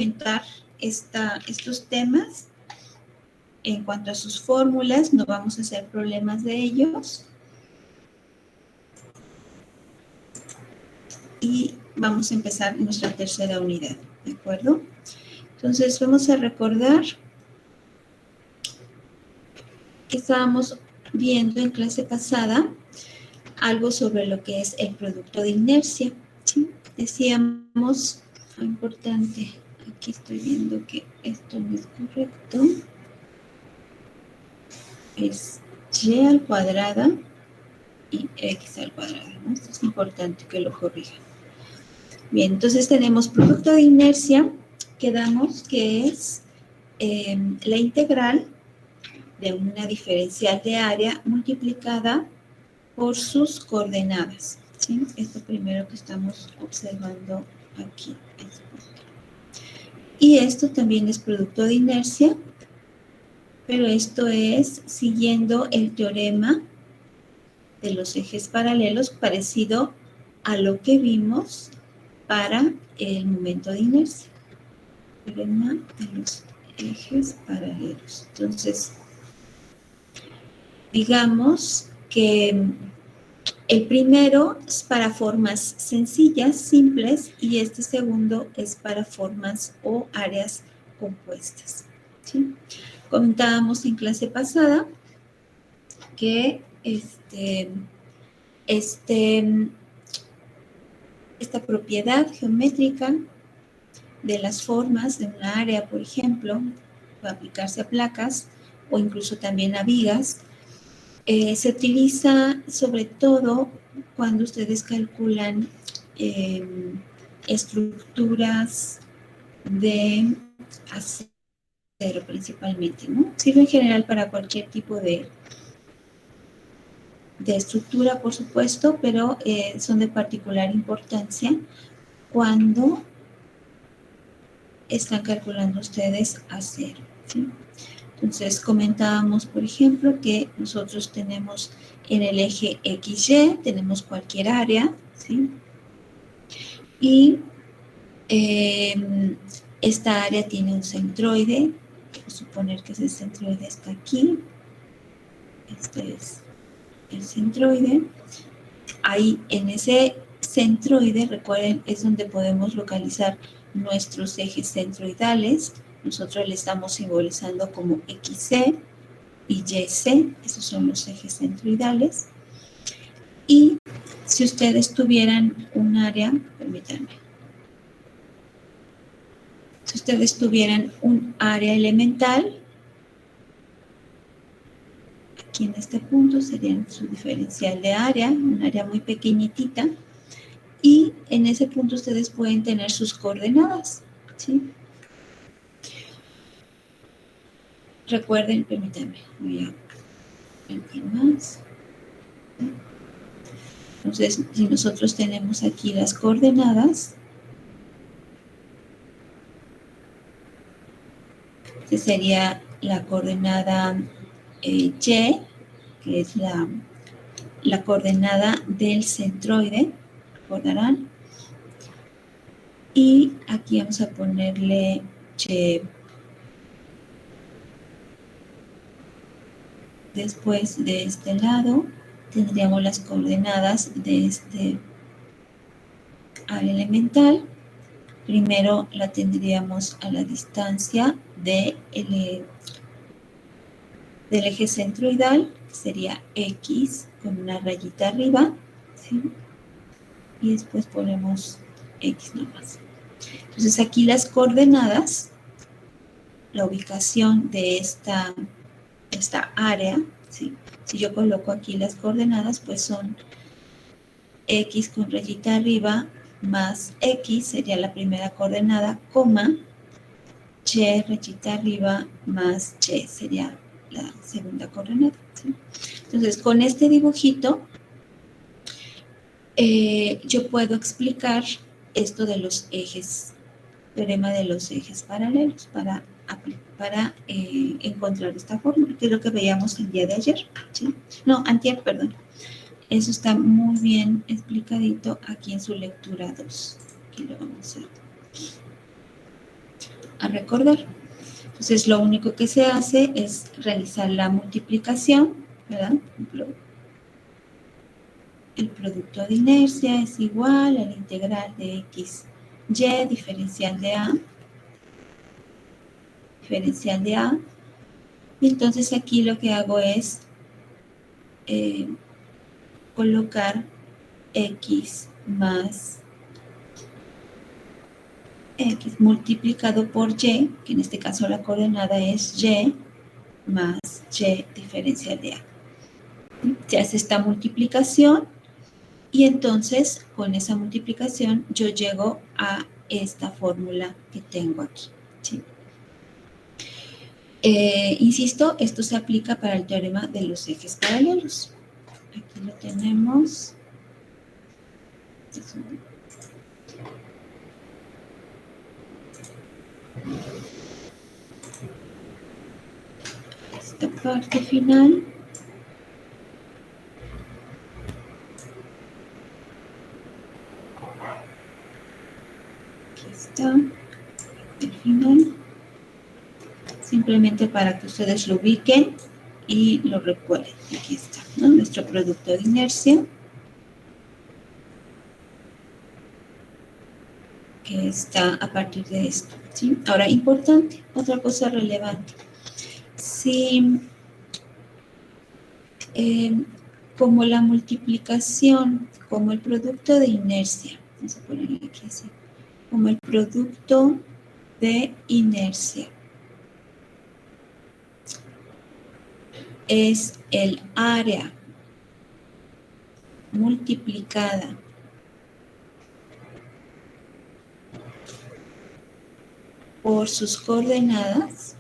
comentar estos temas. En cuanto a sus fórmulas, no vamos a hacer problemas de ellos. Y vamos a empezar nuestra tercera unidad, ¿de acuerdo? Entonces, vamos a recordar que estábamos viendo en clase pasada algo sobre lo que es el producto de inercia, ¿sí? Decíamos, importante, aquí estoy viendo que esto no es correcto, es y al cuadrada y x al cuadrado, ¿no? Esto es importante que lo corrijan. Bien, entonces tenemos producto de inercia, quedamos que es la integral de una diferencial de área multiplicada por sus coordenadas, ¿sí? Esto primero que estamos observando aquí. Y esto también es producto de inercia, pero esto es siguiendo el teorema de los ejes paralelos parecido a lo que vimos para el momento de inercia. Teorema de los ejes paralelos. Entonces, digamos que el primero es para formas sencillas, simples, y este segundo es para formas o áreas compuestas, ¿sí? Comentábamos en clase pasada que esta propiedad geométrica de las formas de una área, por ejemplo, puede aplicarse a placas o incluso también a vigas. Se utiliza sobre todo cuando ustedes calculan estructuras de acero principalmente, ¿no? Sirve en general para cualquier tipo de estructura, por supuesto, pero son de particular importancia cuando están calculando ustedes acero, ¿sí? Entonces, comentábamos, por ejemplo, que nosotros tenemos en el eje XY, tenemos cualquier área, ¿sí? Y esta área tiene un centroide, vamos a suponer que ese centroide está aquí. Este es el centroide. Ahí, en ese centroide, recuerden, es donde podemos localizar nuestros ejes centroidales. Nosotros le estamos simbolizando como XC y YC, esos son los ejes centroidales. Y si ustedes tuvieran un área, permítanme, si ustedes tuvieran un área elemental, aquí en este punto sería su diferencial de área, un área muy pequeñitita, y en ese punto ustedes pueden tener sus coordenadas, ¿sí? Recuerden, permítanme, voy a ver más. Entonces, si nosotros tenemos aquí las coordenadas, esta sería la coordenada Y, que es la coordenada del centroide, recordarán. Y aquí vamos a ponerle Y. Después de este lado tendríamos las coordenadas de este área elemental. Primero la tendríamos a la distancia del eje centroidal, que sería X con una rayita arriba, ¿sí? Y después ponemos X nomás. Entonces aquí las coordenadas, la ubicación de esta área, ¿sí? Si yo coloco aquí las coordenadas, pues son X con rayita arriba más X, sería la primera coordenada, coma, Y rayita arriba más Y, sería la segunda coordenada, ¿sí? Entonces, con este dibujito, yo puedo explicar esto de los ejes, teorema de los ejes paralelos, para encontrar esta fórmula, que es lo que veíamos el día de ayer, ¿sí? No, antier, perdón. Eso está muy bien explicadito aquí en su lectura 2. Aquí lo vamos a ver. a recordar. Entonces, lo único que se hace es realizar la multiplicación, ¿verdad? Por ejemplo, el producto de inercia es igual a la integral de x, y diferencial de a, y entonces aquí lo que hago es colocar x más x multiplicado por y, que en este caso la coordenada es y, más y diferencial de a. Se hace esta multiplicación y entonces con esa multiplicación yo llego a esta fórmula que tengo aquí, ¿sí? Insisto, esto se aplica para el teorema de los ejes paralelos. Aquí lo tenemos. Esta parte final. Aquí está el final. Simplemente para que ustedes lo ubiquen y lo recuerden. Aquí está, ¿no? Nuestro producto de inercia, que está a partir de esto, ¿sí? Ahora, importante, otra cosa relevante. Si como la multiplicación, como el producto de inercia, vamos a ponerle aquí así, como el producto de inercia es el área multiplicada por sus coordenadas,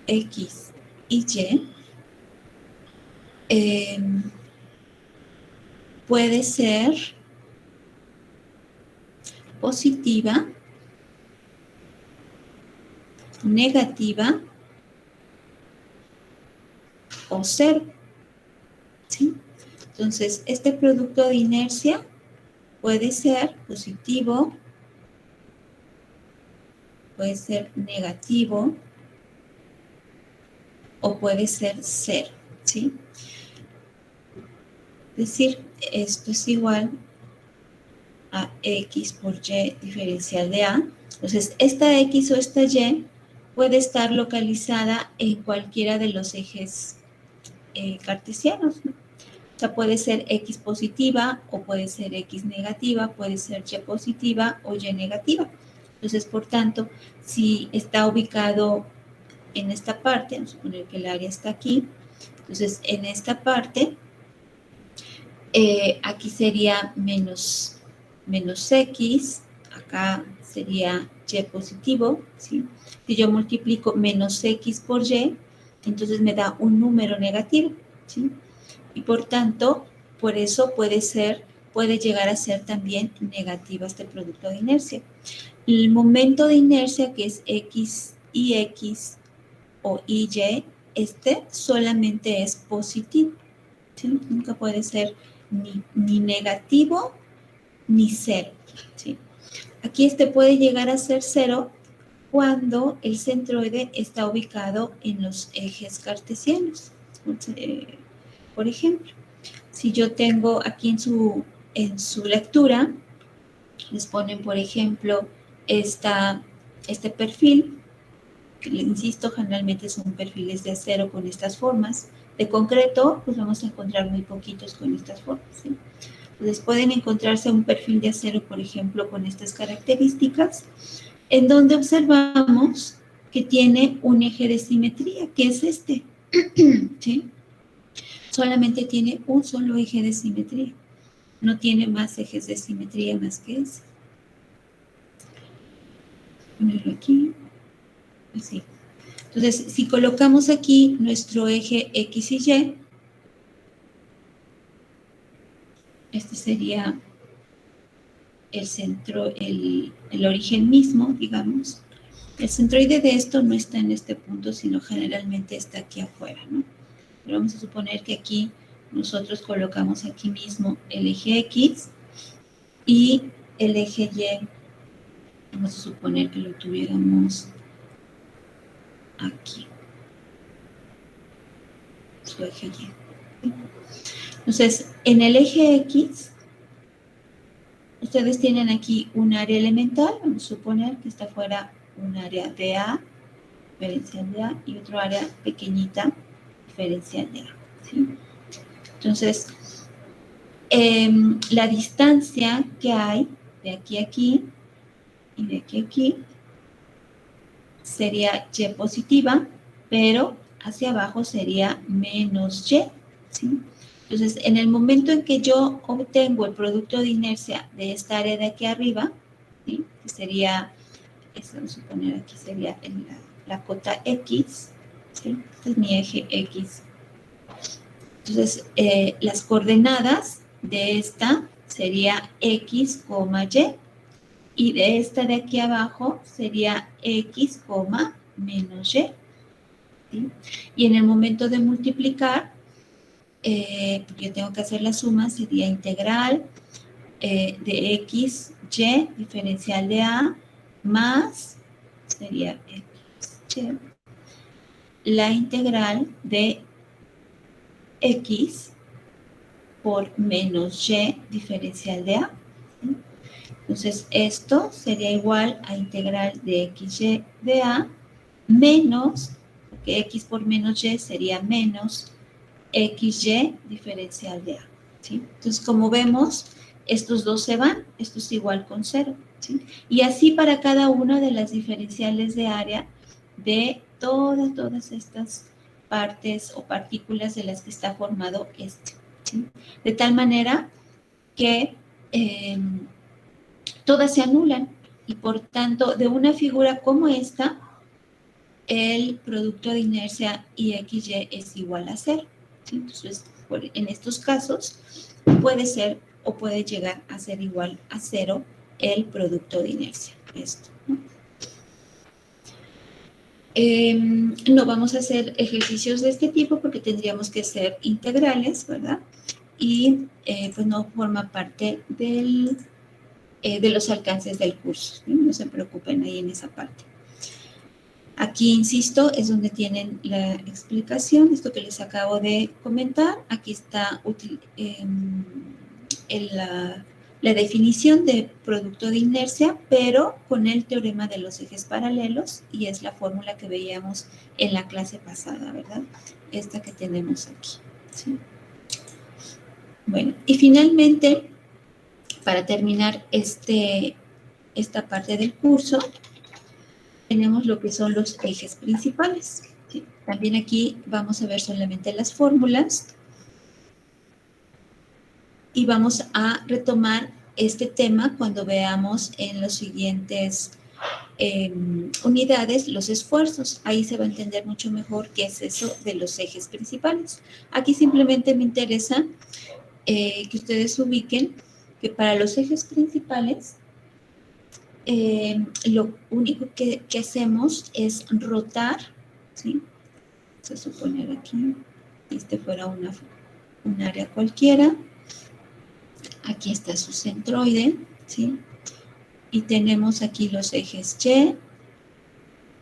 x y y, puede ser positiva, negativa o cero, ¿sí? Entonces, este producto de inercia puede ser positivo, puede ser negativo o puede ser cero, ¿sí? Es decir, esto es igual a x por y diferencial de a. Entonces, esta x o esta y puede estar localizada en cualquiera de los ejes cartesianos, ¿no? O sea, puede ser x positiva o puede ser x negativa, puede ser y positiva o y negativa. Entonces, por tanto, si está ubicado en esta parte, vamos a suponer que el área está aquí, entonces en esta parte, aquí sería menos x, acá sería y positivo, ¿sí? Si yo multiplico menos x por y, entonces me da un número negativo, ¿sí? Y por tanto, por eso puede llegar a ser también negativa este producto de inercia. El momento de inercia, que es x y x o y, este solamente es positivo, ¿sí? Nunca puede ser ni negativo ni cero, ¿sí? Aquí este puede llegar a ser cero cuando el centroide está ubicado en los ejes cartesianos. Por ejemplo, si yo tengo aquí en su lectura, les ponen, por ejemplo, este perfil, que les insisto, generalmente son perfiles de acero con estas formas. De concreto, pues vamos a encontrar muy poquitos con estas formas, ¿sí? Entonces pueden encontrarse un perfil de acero, por ejemplo, con estas características, en donde observamos que tiene un eje de simetría, que es este, ¿sí? Solamente tiene un solo eje de simetría. No tiene más ejes de simetría más que ese. Ponerlo aquí, así. Entonces, si colocamos aquí nuestro eje X y Y, este sería el centro, el origen mismo, digamos. El centroide de esto no está en este punto, sino generalmente está aquí afuera, ¿no? Pero vamos a suponer que aquí nosotros colocamos aquí mismo el eje X y el eje Y, vamos a suponer que lo tuviéramos aquí, su eje Y. Entonces, en el eje X, ustedes tienen aquí un área elemental, vamos a suponer que esta fuera un área de A, diferencial de A, y otro área pequeñita, diferencial de A, ¿sí? Entonces, la distancia que hay de aquí a aquí y de aquí a aquí sería Y positiva, pero hacia abajo sería menos Y, ¿sí? Entonces, en el momento en que yo obtengo el producto de inercia de esta área de aquí arriba, ¿sí? Que sería, vamos a suponer aquí sería la cota X, ¿sí? Este es mi eje X. Entonces, las coordenadas de esta sería X, Y, y de esta de aquí abajo sería X, menos Y, ¿sí? Y en el momento de multiplicar, yo tengo que hacer la suma, sería integral de X, Y, diferencial de A, más, sería X, Y, la integral de X por menos Y, diferencial de A. ¿Sí? Entonces, esto sería igual a integral de XY de A menos, porque X por menos Y sería menos XY diferencial de A, ¿sí? Entonces, como vemos, estos dos se van, esto es igual con 0, ¿sí? Y así para cada una de las diferenciales de área de todas estas partes o partículas de las que está formado este, ¿sí? De tal manera que todas se anulan y por tanto, de una figura como esta, el producto de inercia IXY es igual a 0. ¿Sí? Entonces, en estos casos, puede ser o puede llegar a ser igual a 0 el producto de inercia. Esto, ¿no? No vamos a hacer ejercicios de este tipo porque tendríamos que ser integrales, ¿verdad? Y pues no forma parte de los alcances del curso, ¿sí? No se preocupen ahí en esa parte. Aquí, insisto, es donde tienen la explicación, esto que les acabo de comentar. Aquí está la definición de producto de inercia, pero con el teorema de los ejes paralelos, y es la fórmula que veíamos en la clase pasada, ¿verdad? Esta que tenemos aquí, ¿sí? Bueno, y finalmente, para terminar esta parte del curso, tenemos lo que son los ejes principales, ¿sí? También aquí vamos a ver solamente las fórmulas y vamos a retomar este tema cuando veamos en los siguientes unidades los esfuerzos. Ahí se va a entender mucho mejor qué es eso de los ejes principales. Aquí simplemente me interesa que ustedes ubiquen que para los ejes principales lo único que hacemos es rotar, ¿sí? Vamos a suponer aquí, este fuera un área cualquiera. Aquí está su centroide, ¿sí? Y tenemos aquí los ejes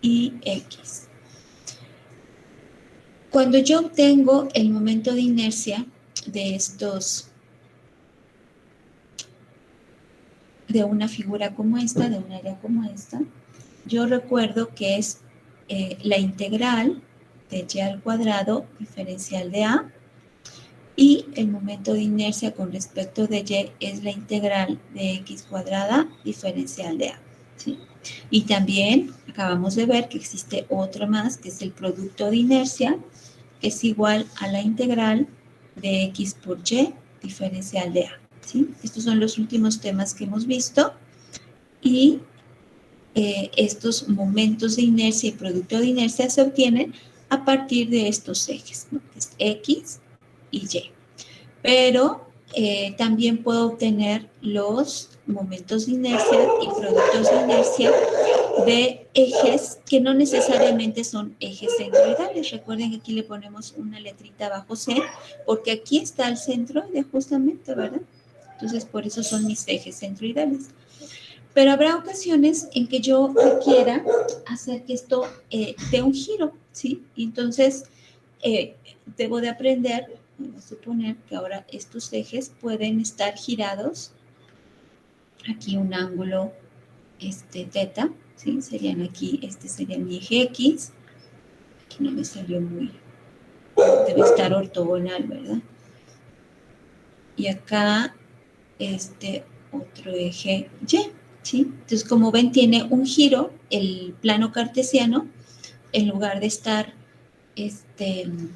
Y X. Cuando yo obtengo el momento de inercia de una figura como esta, de un área como esta, yo recuerdo que es la integral de Y al cuadrado diferencial de A, y el momento de inercia con respecto de Y es la integral de X cuadrada diferencial de A, ¿sí? Y también acabamos de ver que existe otra más, que es el producto de inercia, que es igual a la integral de X por Y diferencial de A, ¿sí? Estos son los últimos temas que hemos visto, y estos momentos de inercia y producto de inercia se obtienen a partir de estos ejes, ¿no? Que es X y Y. Pero también puedo obtener los momentos de inercia y productos de inercia de ejes que no necesariamente son ejes centroidales. Recuerden que aquí le ponemos una letrita bajo C, porque aquí está el centroide justamente, ¿verdad? Entonces, por eso son mis ejes centroidales. Pero habrá ocasiones en que yo quiera hacer que esto dé un giro, ¿sí? Entonces, debo de aprender, voy a suponer que ahora estos ejes pueden estar girados. Aquí un ángulo teta, ¿sí? Serían aquí, este sería mi eje X. Aquí no me salió muy, debe estar ortogonal, ¿verdad? Y acá, otro eje Y, ¿sí? Entonces, como ven, tiene un giro el plano cartesiano, en lugar de estar en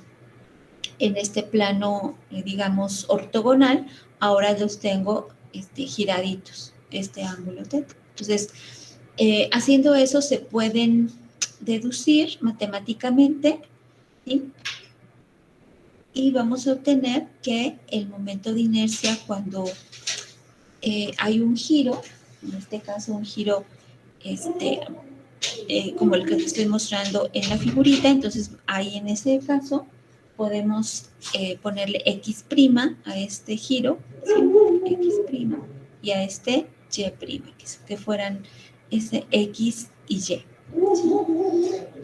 este plano, digamos, ortogonal, ahora los tengo giraditos, este ángulo teta. Entonces, haciendo eso se pueden deducir matemáticamente, ¿sí? Y vamos a obtener que el momento de inercia cuando hay un giro, en este caso un giro como el que te estoy mostrando en la figurita, entonces ahí en ese caso podemos ponerle X' a este giro, ¿sí? X' y a este Y', que fueran ese X y Y. ¿Sí?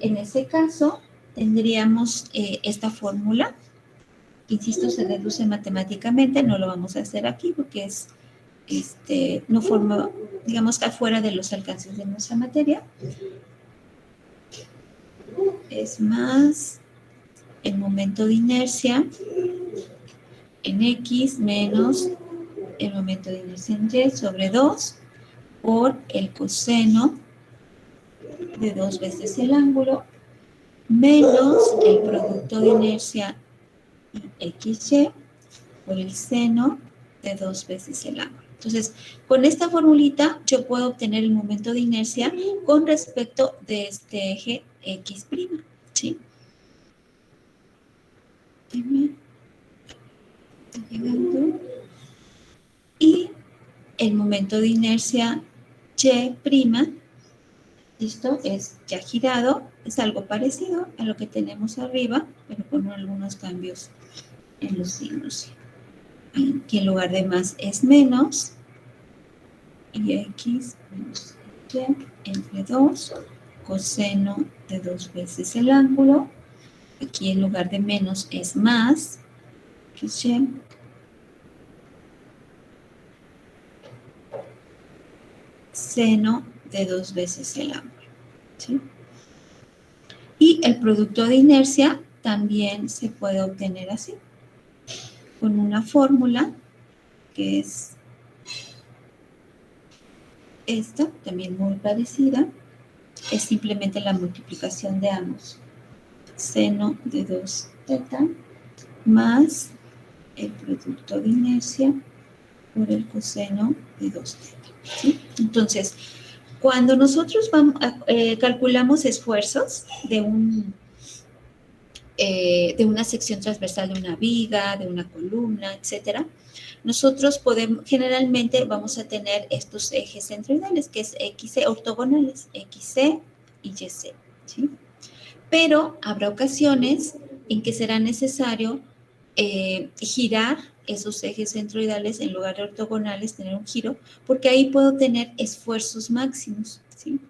En ese caso tendríamos esta fórmula, que insisto, se deduce matemáticamente, no lo vamos a hacer aquí porque es no forma, digamos, que afuera de los alcances de nuestra materia. Es más el momento de inercia en X menos el momento de inercia en Y sobre 2 por el coseno de 2 veces el ángulo menos el producto de inercia XY por el seno de 2 veces el ángulo. Entonces, con esta formulita yo puedo obtener el momento de inercia con respecto de este eje X', ¿sí? Llegando. Y el momento de inercia Y', ¿listo? Es ya girado, es algo parecido a lo que tenemos arriba, pero con algunos cambios en los signos. Aquí en lugar de más es menos, y X menos Y entre 2, coseno de 2 veces el ángulo. Aquí en lugar de menos es más, que es Y. Seno de 2 veces el ángulo, ¿sí? Y el producto de inercia también se puede obtener así, con una fórmula que es esta, también muy parecida, es simplemente la multiplicación de ambos. Seno de 2 teta más el producto de inercia por el coseno de 2 teta, ¿sí? Entonces, cuando nosotros calculamos esfuerzos de una sección transversal de una viga, de una columna, etcétera, nosotros generalmente vamos a tener estos ejes centroidales, que es XC, ortogonales, XC y YC, ¿sí? Pero habrá ocasiones en que será necesario girar esos ejes centroidales en lugar de ortogonales, tener un giro, porque ahí puedo tener esfuerzos máximos, ¿sí?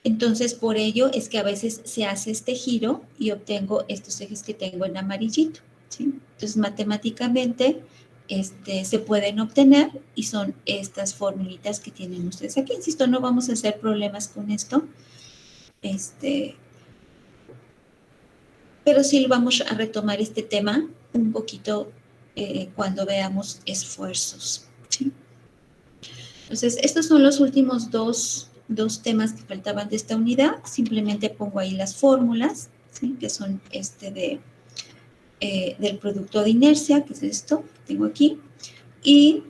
Entonces, por ello es que a veces se hace este giro y obtengo estos ejes que tengo en amarillito, ¿sí? Entonces, matemáticamente se pueden obtener y son estas formulitas que tienen ustedes aquí. Insisto, no vamos a hacer problemas con esto, pero sí vamos a retomar este tema un poquito cuando veamos esfuerzos, ¿sí? Entonces, estos son los últimos dos temas que faltaban de esta unidad. Simplemente pongo ahí las fórmulas, ¿sí? Que son del producto de inercia, que es esto que tengo aquí, y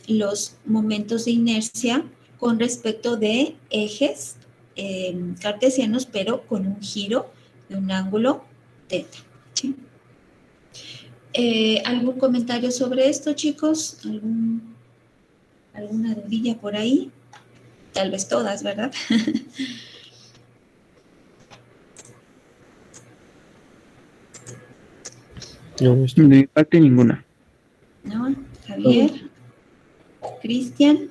los momentos de inercia con respecto de ejes cartesianos, pero con un giro de un ángulo teta, ¿sí? ¿Algún comentario sobre esto, chicos? ¿Alguna dudilla por ahí? Tal vez todas, ¿verdad? No, de mi parte ninguna. ¿No? Javier, Cristian.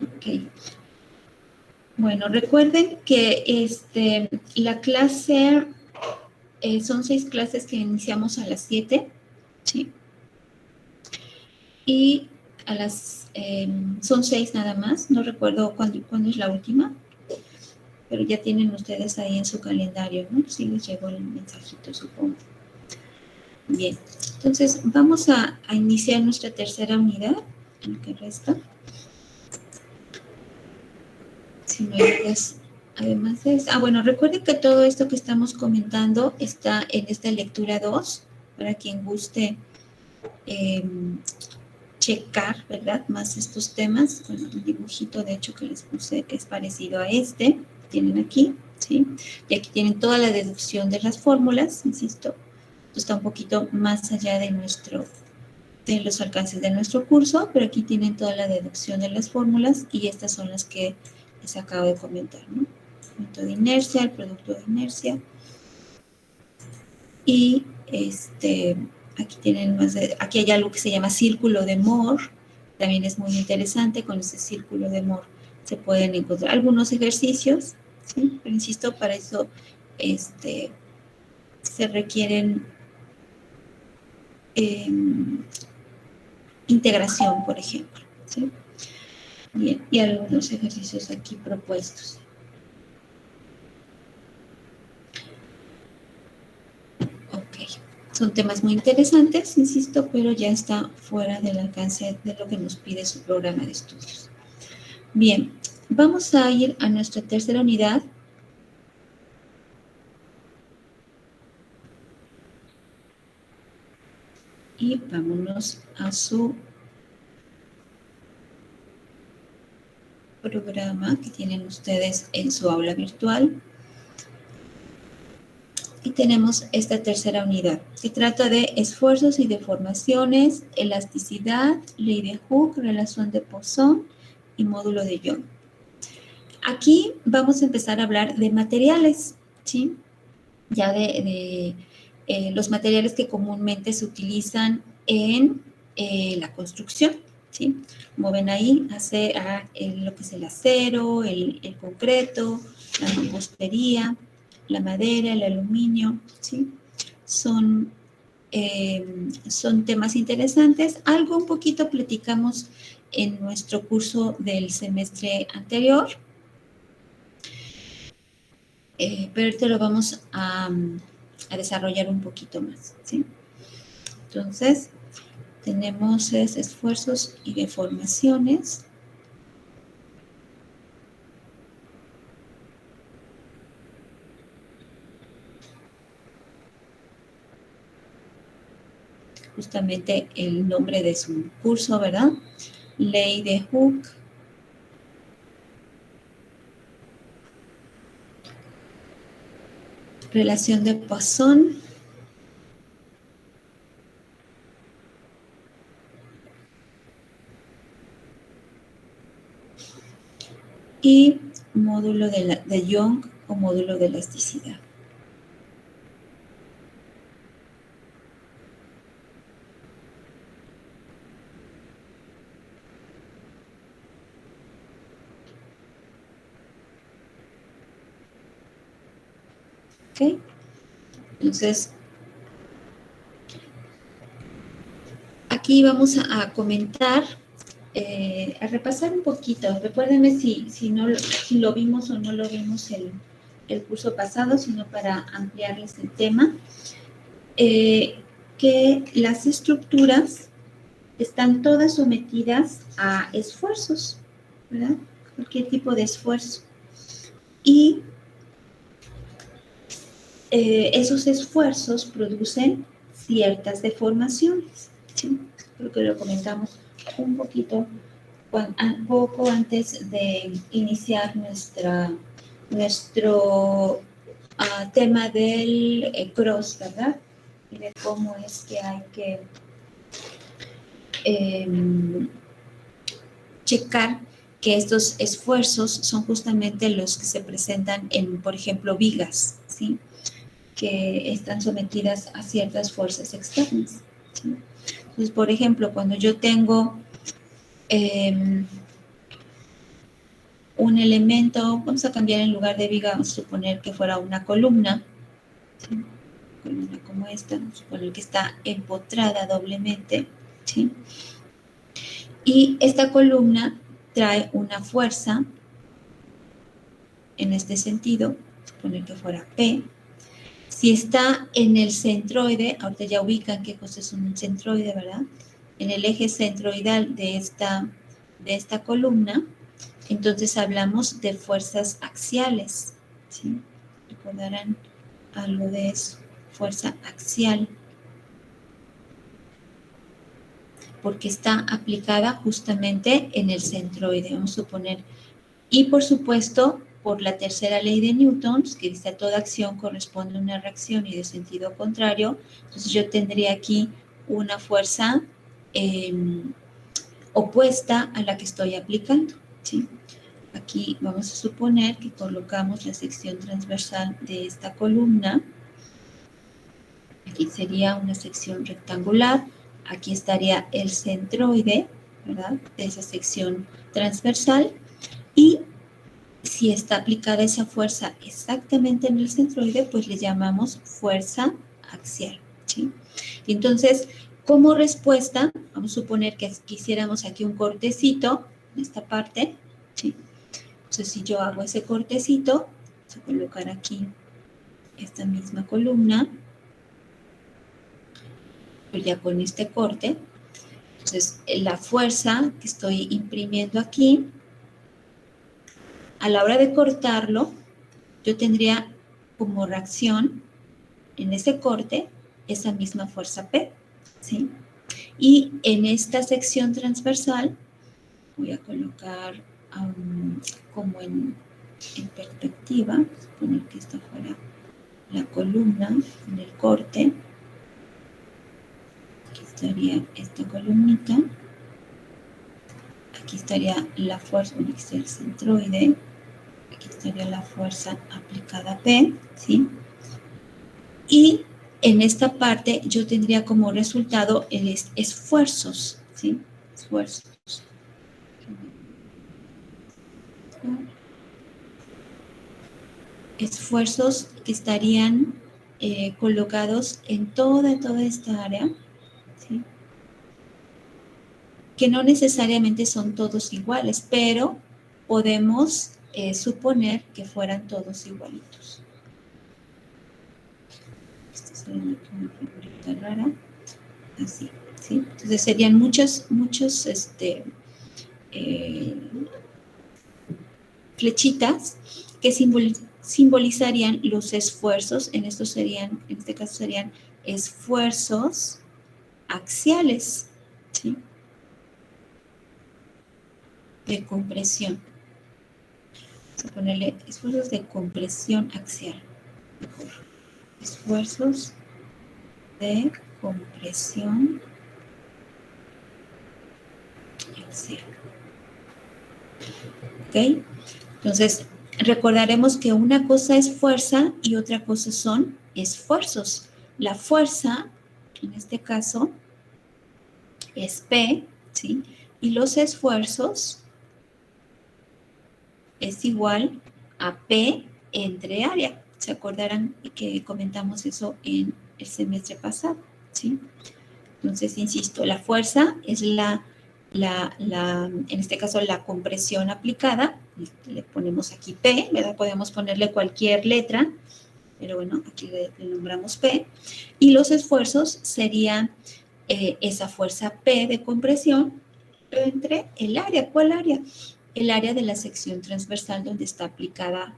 Ok. Bueno, recuerden que la clase, son 6 clases que iniciamos a las 7, ¿sí? Y son 6 nada más, no recuerdo cuándo es la última, pero ya tienen ustedes ahí en su calendario, ¿no? Sí les llegó el mensajito, supongo. Bien, entonces vamos a iniciar nuestra tercera unidad, en lo que resta. Si no hay dudas, además de eso. Bueno, recuerden que todo esto que estamos comentando está en esta lectura 2, para quien guste checar, ¿verdad? Más estos temas. Bueno, un dibujito, de hecho, que les puse es parecido a este. Tienen aquí, ¿sí? Y aquí tienen toda la deducción de las fórmulas, insisto. Esto está un poquito más allá de los alcances de nuestro curso, pero aquí tienen toda la deducción de las fórmulas y estas son las que les acabo de comentar, ¿no? El momento de inercia, el producto de inercia. Y aquí tienen aquí hay algo que se llama círculo de Moore, también es muy interesante. Con ese círculo de Moore se pueden encontrar algunos ejercicios, ¿sí? Pero insisto, para eso se requieren integración, por ejemplo, ¿sí? Bien, y algunos ejercicios aquí propuestos. Ok, son temas muy interesantes, insisto, pero ya está fuera del alcance de lo que nos pide su programa de estudios. Bien, vamos a ir a nuestra tercera unidad. Y vámonos a su programa que tienen ustedes en su aula virtual. Y tenemos esta tercera unidad, que trata de esfuerzos y deformaciones, elasticidad, ley de Hooke, relación de Poisson y módulo de Young. Aquí vamos a empezar a hablar de materiales, ¿sí? Ya de los materiales que comúnmente se utilizan en la construcción, ¿sí? Como ven ahí, lo que es el acero, el concreto, la mampostería, la madera, el aluminio, ¿sí? Son temas interesantes. Algo un poquito platicamos en nuestro curso del semestre anterior, pero ahorita lo vamos a desarrollar un poquito más, ¿sí? Entonces, tenemos esfuerzos y deformaciones. Justamente el nombre de su curso, ¿verdad? Ley de Hooke. Relación de Poisson. Y módulo de Young o módulo de elasticidad. ¿Ok? Entonces, aquí vamos a comentar, a repasar un poquito. Recuérdenme si lo vimos o no lo vimos el curso pasado, sino para ampliarles el tema. Que las estructuras están todas sometidas a esfuerzos, ¿verdad? Cualquier tipo de esfuerzo. Y esos esfuerzos producen ciertas deformaciones, ¿sí? Creo que lo comentamos un poco antes de iniciar nuestro tema del cross, ¿verdad? Y de cómo es que hay que checar que estos esfuerzos son justamente los que se presentan en, por ejemplo, vigas, ¿sí? que están sometidas a ciertas fuerzas externas, ¿sí? Entonces, por ejemplo, cuando yo tengo un elemento, vamos a cambiar en lugar de viga, vamos a suponer que fuera una columna, ¿sí? Una columna como esta, vamos a suponer que está empotrada doblemente, ¿sí? Y esta columna trae una fuerza en este sentido, vamos a suponer que fuera P. Si está en el centroide, ahorita ya ubican qué cosa es un centroide, ¿verdad? En el eje centroidal de esta columna, entonces hablamos de fuerzas axiales, ¿sí? Recordarán algo de eso, fuerza axial, porque está aplicada justamente en el centroide, vamos a suponer. Y por supuesto, por la tercera ley de Newton, que dice a toda acción corresponde una reacción y de sentido contrario, entonces yo tendría aquí una fuerza opuesta a la que estoy aplicando, ¿sí? Aquí vamos a suponer que colocamos la sección transversal de esta columna. Aquí sería una sección rectangular. Aquí estaría el centroide, ¿verdad? De esa sección transversal. Y si está aplicada esa fuerza exactamente en el centroide, pues le llamamos fuerza axial, ¿sí? Y entonces, como respuesta, vamos a suponer que quisiéramos aquí un cortecito en esta parte, ¿sí? Entonces, si yo hago ese cortecito, vamos a colocar aquí esta misma columna, pues ya con este corte, entonces la fuerza que estoy imprimiendo aquí, a la hora de cortarlo, yo tendría como reacción en ese corte esa misma fuerza P, ¿sí? Y en esta sección transversal voy a colocar como en perspectiva, suponer que esta fuera la columna en el corte. Aquí estaría esta columnita. Aquí estaría la fuerza, bueno, aquí está el centroide. Aquí estaría la fuerza aplicada P, ¿sí? Y en esta parte yo tendría como resultado el esfuerzos, ¿sí? Esfuerzos. Esfuerzos que estarían colocados en toda esta área, ¿sí? Que no necesariamente son todos iguales, pero podemos suponer que fueran todos igualitos. Esta sería una figurita rara, así, ¿sí? Entonces serían muchos flechitas que simbolizarían los esfuerzos, en este caso serían esfuerzos axiales, ¿sí? De compresión. Vamos a ponerle esfuerzos de compresión axial. Mejor. Esfuerzos de compresión axial. ¿Ok? Entonces, recordaremos que una cosa es fuerza y otra cosa son esfuerzos. La fuerza, en este caso, es P, ¿sí? Y los esfuerzos es igual a P entre área. ¿Se acordarán que comentamos eso en el semestre pasado? ¿Sí? Entonces, insisto, la fuerza es en este caso, la compresión aplicada. Le ponemos aquí P, ¿verdad? Podemos ponerle cualquier letra, pero bueno, aquí le nombramos P. Y los esfuerzos serían esa fuerza P de compresión entre el área. ¿Cuál área? El área de la sección transversal donde está aplicada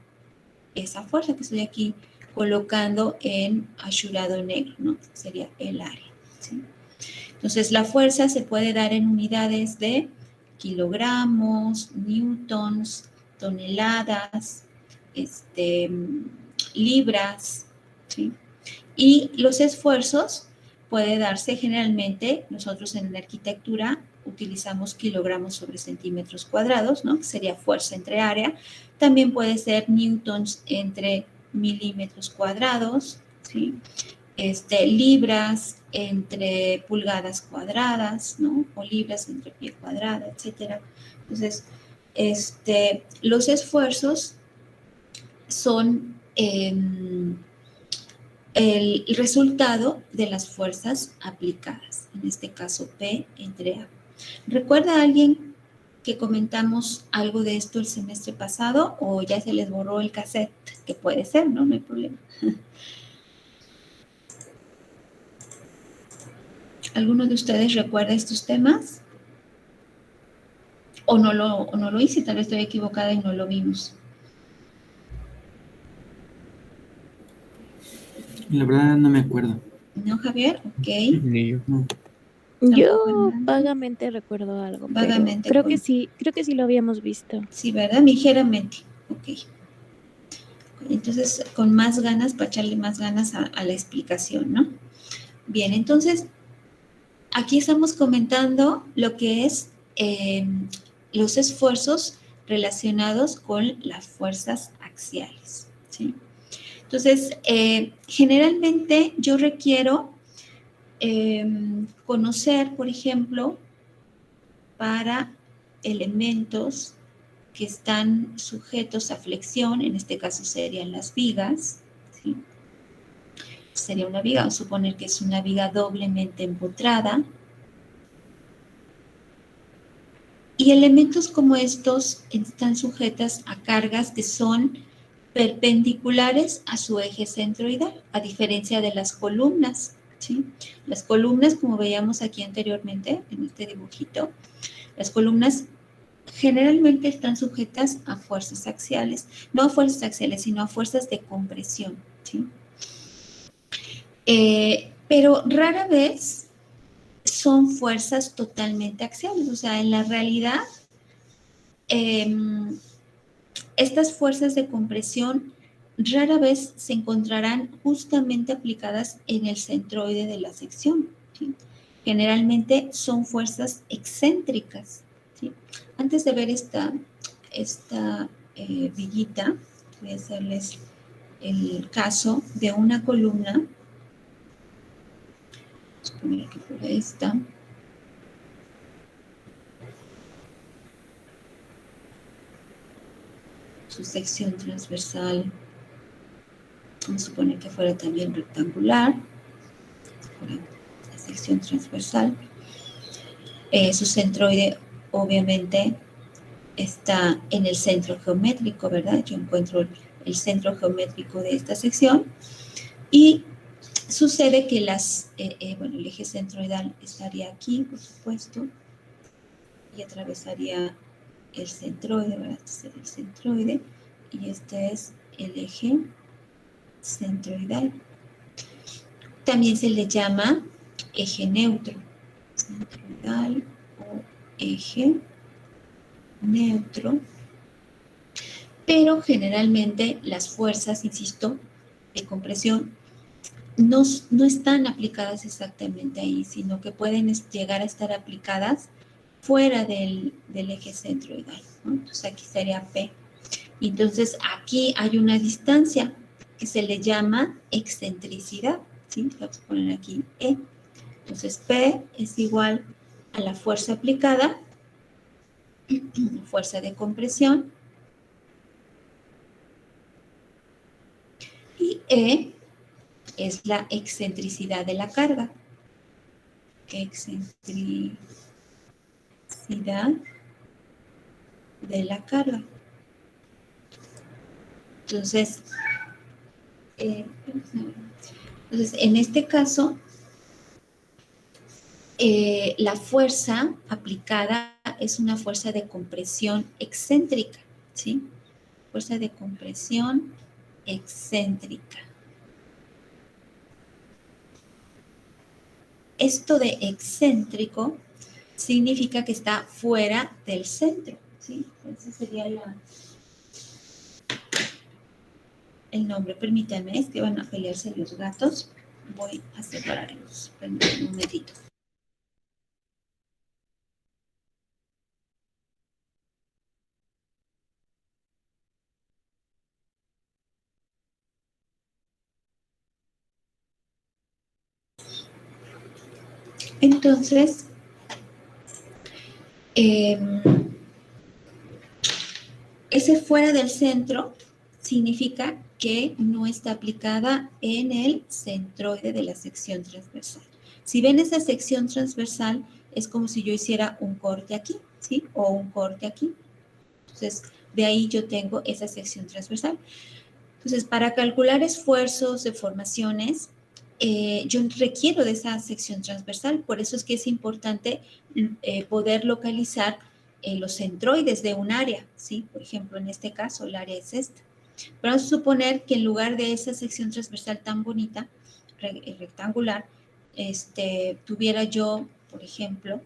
esa fuerza que estoy aquí colocando en azulado negro, ¿no? Sería el área, ¿sí? Entonces, la fuerza se puede dar en unidades de kilogramos, newtons, toneladas, libras, ¿sí? Y los esfuerzos puede darse generalmente, nosotros en la arquitectura utilizamos kilogramos sobre centímetros cuadrados, ¿no? Que sería fuerza entre área. También puede ser newtons entre milímetros cuadrados, ¿sí? Libras entre pulgadas cuadradas, ¿no? O libras entre pie cuadrado, etcétera. Entonces, los esfuerzos son el resultado de las fuerzas aplicadas, en este caso P entre A. ¿Recuerda alguien que comentamos algo de esto el semestre pasado o ya se les borró el cassette? Que puede ser, ¿no? No hay problema. ¿Alguno de ustedes recuerda estos temas? ¿O no lo hice? Tal vez estoy equivocada y no lo vimos. La verdad no me acuerdo. ¿No, Javier? Ok. Ni yo. No. Tampoco Yo Hernando. vagamente recuerdo algo, pero Vagamente. creo que sí lo habíamos visto. Sí, ¿verdad? Ligeramente. Ok. Entonces, con más ganas, para echarle más ganas a la explicación, ¿no? Bien, entonces, aquí estamos comentando lo que es los esfuerzos relacionados con las fuerzas axiales, ¿sí? Entonces, generalmente yo requiero conocer, por ejemplo, para elementos que están sujetos a flexión, en este caso serían las vigas, ¿sí? Sería una viga, vamos a suponer que es una viga doblemente empotrada. Y elementos como estos están sujetas a cargas que son perpendiculares a su eje centroidal, a diferencia de las columnas, ¿sí? Las columnas, como veíamos aquí anteriormente en este dibujito, las columnas generalmente están sujetas a fuerzas axiales, no a fuerzas axiales, sino a fuerzas de compresión, ¿sí? Pero rara vez son fuerzas totalmente axiales, o sea, en la realidad, estas fuerzas de compresión rara vez se encontrarán justamente aplicadas en el centroide de la sección, ¿sí? Generalmente son fuerzas excéntricas, ¿sí? Antes de ver esta villita, voy a hacerles el caso de una columna. Vamos a poner que fuera esta. Su sección transversal, vamos a suponer que fuera también rectangular, la sección transversal. Su centroide obviamente está en el centro geométrico, ¿verdad? Yo encuentro el centro geométrico de esta sección y sucede que el eje centroidal estaría aquí, por supuesto, y atravesaría el centroide, ¿verdad? Este es el centroide y este es el eje centroidal. También se le llama eje neutro, centroidal o eje neutro, pero generalmente las fuerzas, insisto, de compresión no están aplicadas exactamente ahí, sino que pueden llegar a estar aplicadas fuera del eje centroidal, ¿no? Entonces aquí sería P. Y entonces aquí hay una distancia que se le llama excentricidad, ¿sí? Vamos a poner aquí E. Entonces P es igual a la fuerza aplicada, fuerza de compresión, y E es la excentricidad de la carga. Excentricidad de la carga. Entonces, en este caso, la fuerza aplicada es una fuerza de compresión excéntrica, ¿sí? Fuerza de compresión excéntrica. Esto de excéntrico significa que está fuera del centro, ¿sí? Ese sería el nombre. Permítanme, es que van a pelearse los gatos. Voy a separarlos. Permítanme un momentito. Entonces, ese fuera del centro significa que no está aplicada en el centroide de la sección transversal. Si ven esa sección transversal, es como si yo hiciera un corte aquí, ¿sí? O un corte aquí. Entonces, de ahí yo tengo esa sección transversal. Entonces, para calcular esfuerzos, deformaciones, yo requiero de esa sección transversal. Por eso es que es importante poder localizar los centroides de un área, ¿sí? Por ejemplo, en este caso, el área es esta. Pero vamos a suponer que en lugar de esa sección transversal tan bonita, rectangular, tuviera yo, por ejemplo,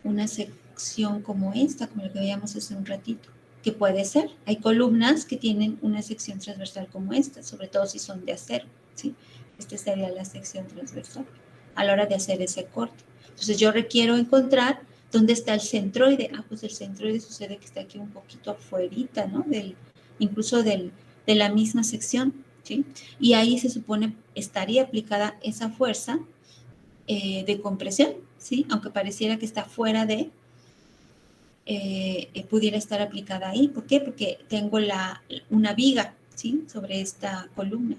una sección como esta, como la que veíamos hace un ratito, que puede ser. Hay columnas que tienen una sección transversal como esta, sobre todo si son de acero, ¿sí? Esta sería la sección transversal a la hora de hacer ese corte. Entonces yo requiero encontrar dónde está el centroide. Ah, pues el centroide sucede que está aquí un poquito afuerita, ¿no? Incluso de la misma sección, ¿sí? Y ahí se supone estaría aplicada esa fuerza de compresión, ¿sí? Aunque pareciera que está fuera de, pudiera estar aplicada ahí. ¿Por qué? Porque tengo una viga, ¿sí? Sobre esta columna.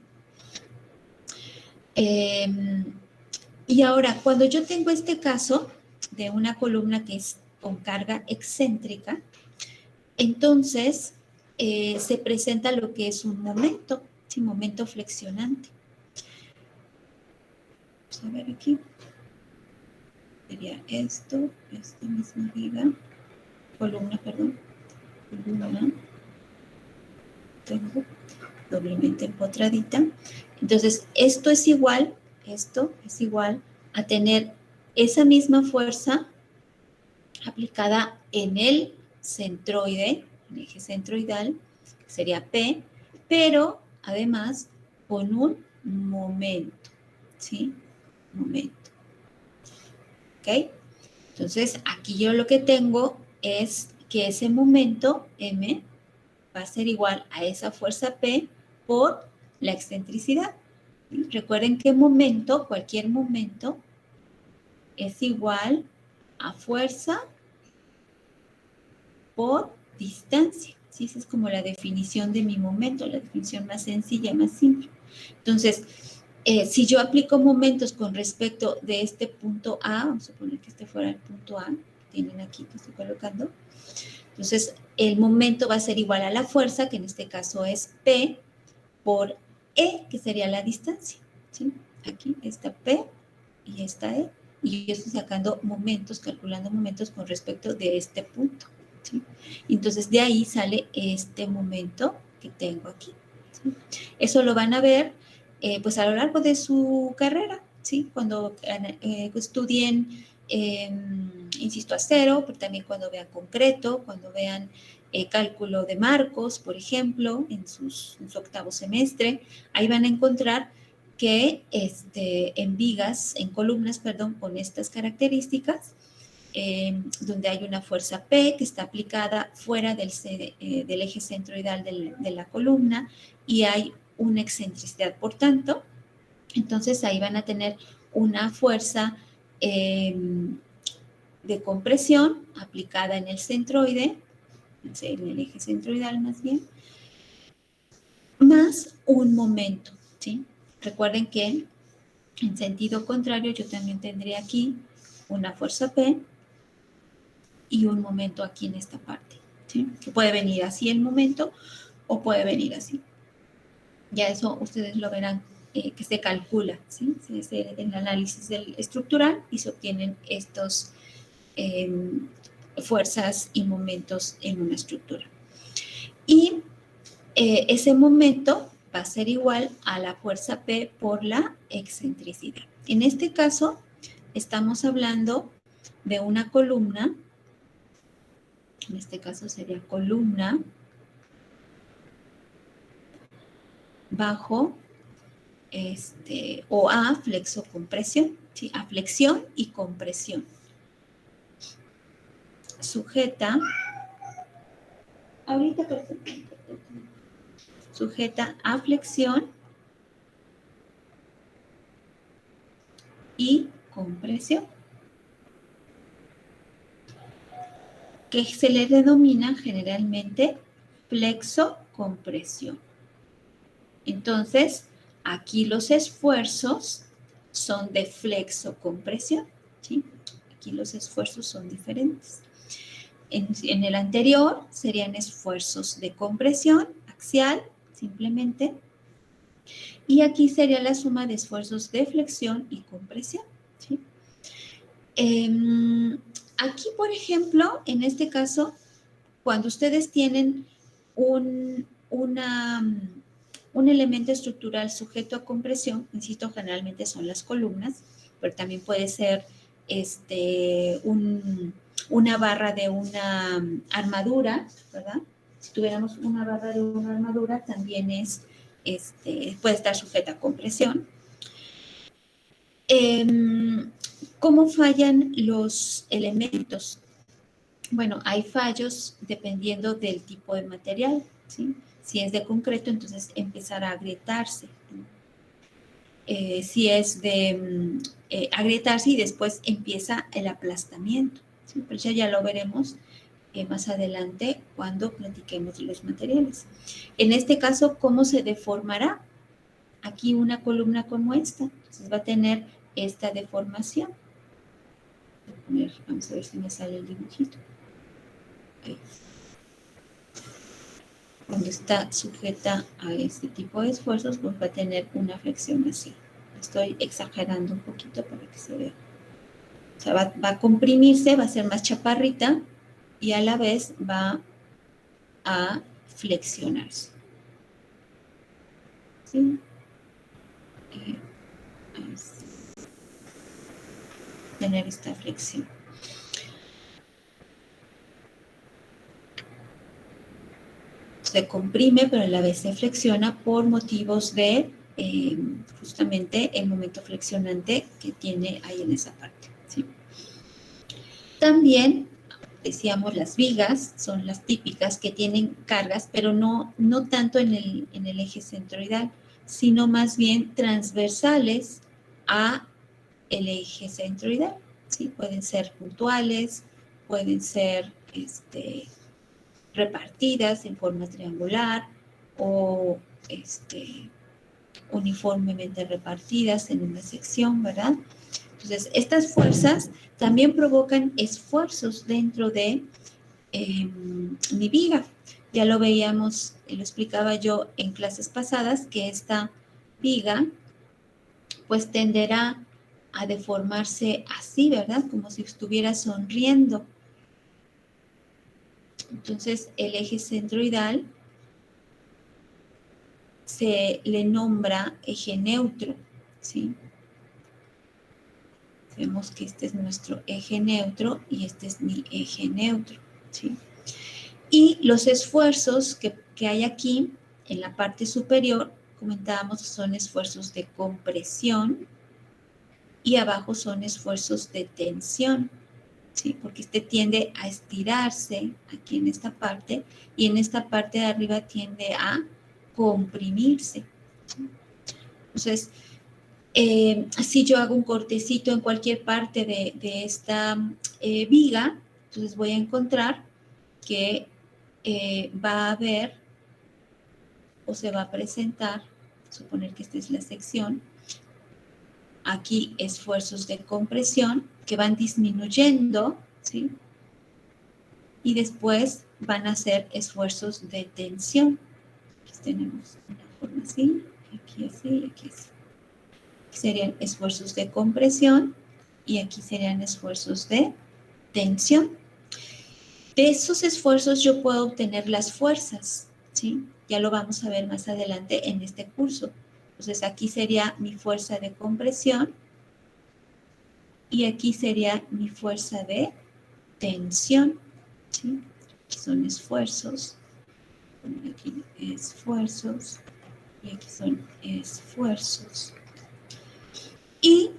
Y ahora, cuando yo tengo este caso de una columna que es con carga excéntrica, entonces se presenta lo que es un momento, ¿sí? Momento flexionante. Vamos a ver aquí. Sería esto, esta misma viga, columna, tengo doblemente empotradita. Entonces, esto es igual a tener esa misma fuerza aplicada en el centroide, el eje centroidal, que sería P, pero además con un momento, ¿sí? Momento. ¿Ok? Entonces, aquí yo lo que tengo es que ese momento, M, va a ser igual a esa fuerza P por la excentricidad. Recuerden que momento, cualquier momento, es igual a fuerza por distancia. ¿Sí? Esa es como la definición de mi momento, la definición más sencilla, más simple. Entonces, si yo aplico momentos con respecto de este punto A, vamos a poner que este fuera el punto A, que tienen aquí que estoy colocando. Entonces, el momento va a ser igual a la fuerza, que en este caso es P, por E, que sería la distancia. ¿Sí? Aquí está P y esta E. Y yo estoy sacando momentos, calculando momentos con respecto de este punto. ¿Sí? Entonces, de ahí sale este momento que tengo aquí. ¿Sí? Eso lo van a ver pues a lo largo de su carrera, ¿sí? Cuando estudien, insisto, acero, pero también cuando vean concreto, cuando vean cálculo de marcos, por ejemplo, en su octavo semestre, ahí van a encontrar que en vigas, en columnas, perdón, con estas características, donde hay una fuerza P que está aplicada fuera del eje centroidal de la columna y hay una excentricidad. Por tanto, entonces ahí van a tener una fuerza de compresión aplicada en el centroide, en el eje centroidal más bien, más un momento, ¿sí? Recuerden que en sentido contrario yo también tendría aquí una fuerza P y un momento aquí en esta parte, ¿sí? Que puede venir así el momento o puede venir así. Ya eso ustedes lo verán que se calcula, ¿sí? Se hace el análisis estructural y se obtienen estos fuerzas y momentos en una estructura. Y ese momento va a ser igual a la fuerza P por la excentricidad. En este caso, estamos hablando de una columna, en este caso sería columna bajo o a flexo-compresión, ¿sí? A flexión y compresión. Sujeta, ahorita perfecto, sujeta a flexión y compresión, que se le denomina generalmente flexocompresión. Entonces, aquí los esfuerzos son de flexocompresión, ¿sí? Aquí los esfuerzos son diferentes. En el anterior serían esfuerzos de compresión axial, simplemente. Y aquí sería la suma de esfuerzos de flexión y compresión, ¿sí? Aquí, por ejemplo, en este caso, cuando ustedes tienen un elemento estructural sujeto a compresión, insisto, generalmente son las columnas, pero también puede ser una barra de una armadura, ¿verdad? Si tuviéramos una barra de una armadura, también puede estar sujeta a compresión. ¿Cómo fallan los elementos? Bueno, hay fallos dependiendo del tipo de material, ¿sí? Si es de concreto, entonces empezará a agrietarse. Si es de agrietarse y después empieza el aplastamiento, ¿sí? Pero ya lo veremos más adelante cuando platiquemos de los materiales. En este caso, ¿cómo se deformará? Aquí una columna como esta, entonces va a tener esta deformación. Vamos a ver si me sale el dibujito. Ahí. Cuando está sujeta a este tipo de esfuerzos, pues va a tener una flexión así. Estoy exagerando un poquito para que se vea. O sea, va a comprimirse, va a ser más chaparrita y a la vez va a flexionarse. ¿Sí? Tener esta flexión. Se comprime, pero a la vez se flexiona por motivos de justamente el momento flexionante que tiene ahí en esa parte, ¿sí? También, decíamos, las vigas son las típicas que tienen cargas, pero no tanto en el eje centroidal, sino más bien transversales a el eje centroidal, ¿sí? Pueden ser puntuales, pueden ser repartidas en forma triangular o uniformemente repartidas en una sección, ¿verdad? Entonces, estas fuerzas también provocan esfuerzos dentro de mi viga. Ya lo veíamos, lo explicaba yo en clases pasadas, que esta viga pues tenderá a deformarse así, ¿verdad? Como si estuviera sonriendo. Entonces, el eje centroidal se le nombra eje neutro, ¿sí? Vemos que este es nuestro eje neutro y este es mi eje neutro, ¿sí? Y los esfuerzos que hay aquí en la parte superior, comentábamos, son esfuerzos de compresión y abajo son esfuerzos de tensión, ¿sí? Porque tiende a estirarse aquí en esta parte y en esta parte de arriba tiende a comprimirse, ¿sí? Entonces, si yo hago un cortecito en cualquier parte de esta viga, entonces voy a encontrar que va a haber o se va a presentar, suponer que esta es la sección, aquí esfuerzos de compresión que van disminuyendo, ¿sí? Y después van a ser esfuerzos de tensión. Aquí tenemos una forma así, aquí así y aquí así. Serían esfuerzos de compresión y aquí serían esfuerzos de tensión. De esos esfuerzos yo puedo obtener las fuerzas, ¿sí? Ya lo vamos a ver más adelante en este curso. Entonces aquí sería mi fuerza de compresión y aquí sería mi fuerza de tensión, ¿sí? Aquí son esfuerzos, aquí esfuerzos y aquí son esfuerzos. Y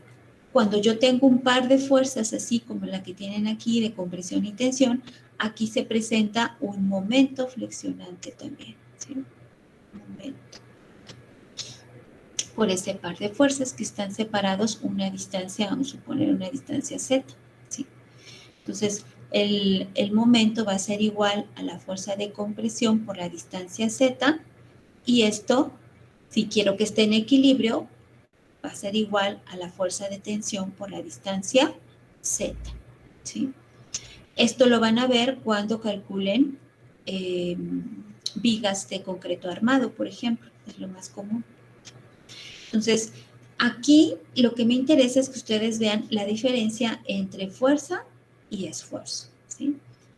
cuando yo tengo un par de fuerzas así como la que tienen aquí de compresión y tensión, aquí se presenta un momento flexionante también, ¿sí? Momento. por ese par de fuerzas que están separados una distancia, vamos a suponer una distancia z, ¿sí? Entonces, el momento va a ser igual a la fuerza de compresión por la distancia z, y esto, si quiero que esté en equilibrio, va a ser igual a la fuerza de tensión por la distancia z, ¿sí? Esto lo van a ver cuando calculen vigas de concreto armado, por ejemplo, es lo más común. Entonces, aquí lo que me interesa es que ustedes vean la diferencia entre fuerza y esfuerzo, ¿sí?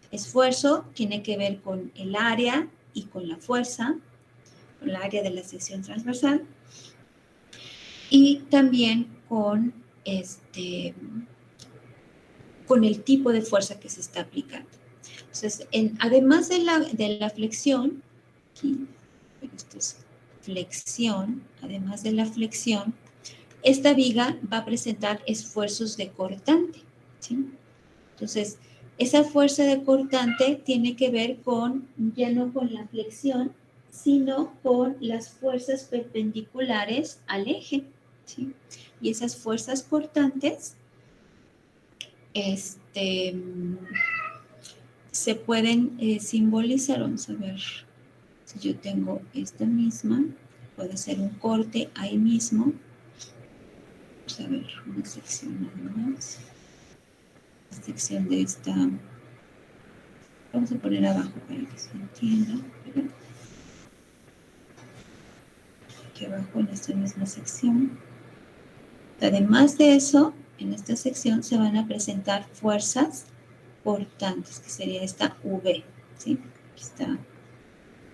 Esfuerzo tiene que ver con el área y con la fuerza, con el área de la sección transversal, y también con con el tipo de fuerza que se está aplicando. Entonces, además de la flexión, aquí, esto es flexión, además de la flexión, esta viga va a presentar esfuerzos de cortante, ¿sí? Entonces, esa fuerza de cortante tiene que ver ya no con la flexión, sino con las fuerzas perpendiculares al eje, ¿sí? Y esas fuerzas cortantes se pueden simbolizar. Vamos a ver, si yo tengo esta misma, puede ser un corte ahí mismo. Vamos a ver, una sección nada más. La sección de esta, vamos a poner abajo para que se entienda. Aquí abajo en esta misma sección. Además de eso, en esta sección se van a presentar fuerzas cortantes, que sería esta V, ¿sí? Aquí está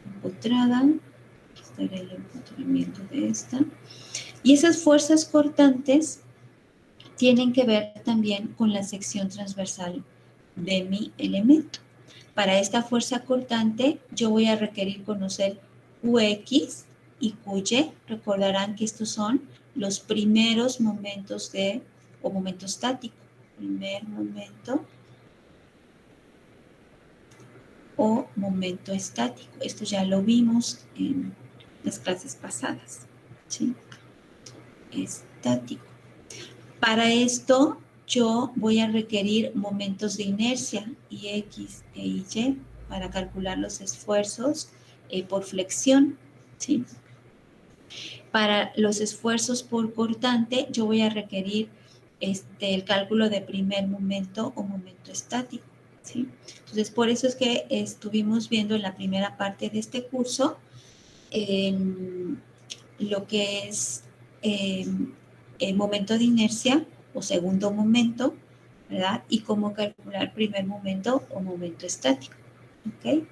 empotrada, aquí estaría el empotramiento de esta. Y esas fuerzas cortantes tienen que ver también con la sección transversal de mi elemento. Para esta fuerza cortante, yo voy a requerir conocer Qx y Qy. Recordarán que estos son los primeros momentos o momento estático. Primer momento o momento estático. Esto ya lo vimos en las clases pasadas, ¿sí? Estático. Para esto, yo voy a requerir momentos de inercia, Ix e Y, para calcular los esfuerzos por flexión, ¿sí? Para los esfuerzos por cortante, yo voy a requerir el cálculo de primer momento o momento estático, ¿sí? Entonces, por eso es que estuvimos viendo en la primera parte de este curso lo que es el momento de inercia o segundo momento, ¿verdad? Y cómo calcular primer momento o momento estático, ¿ok?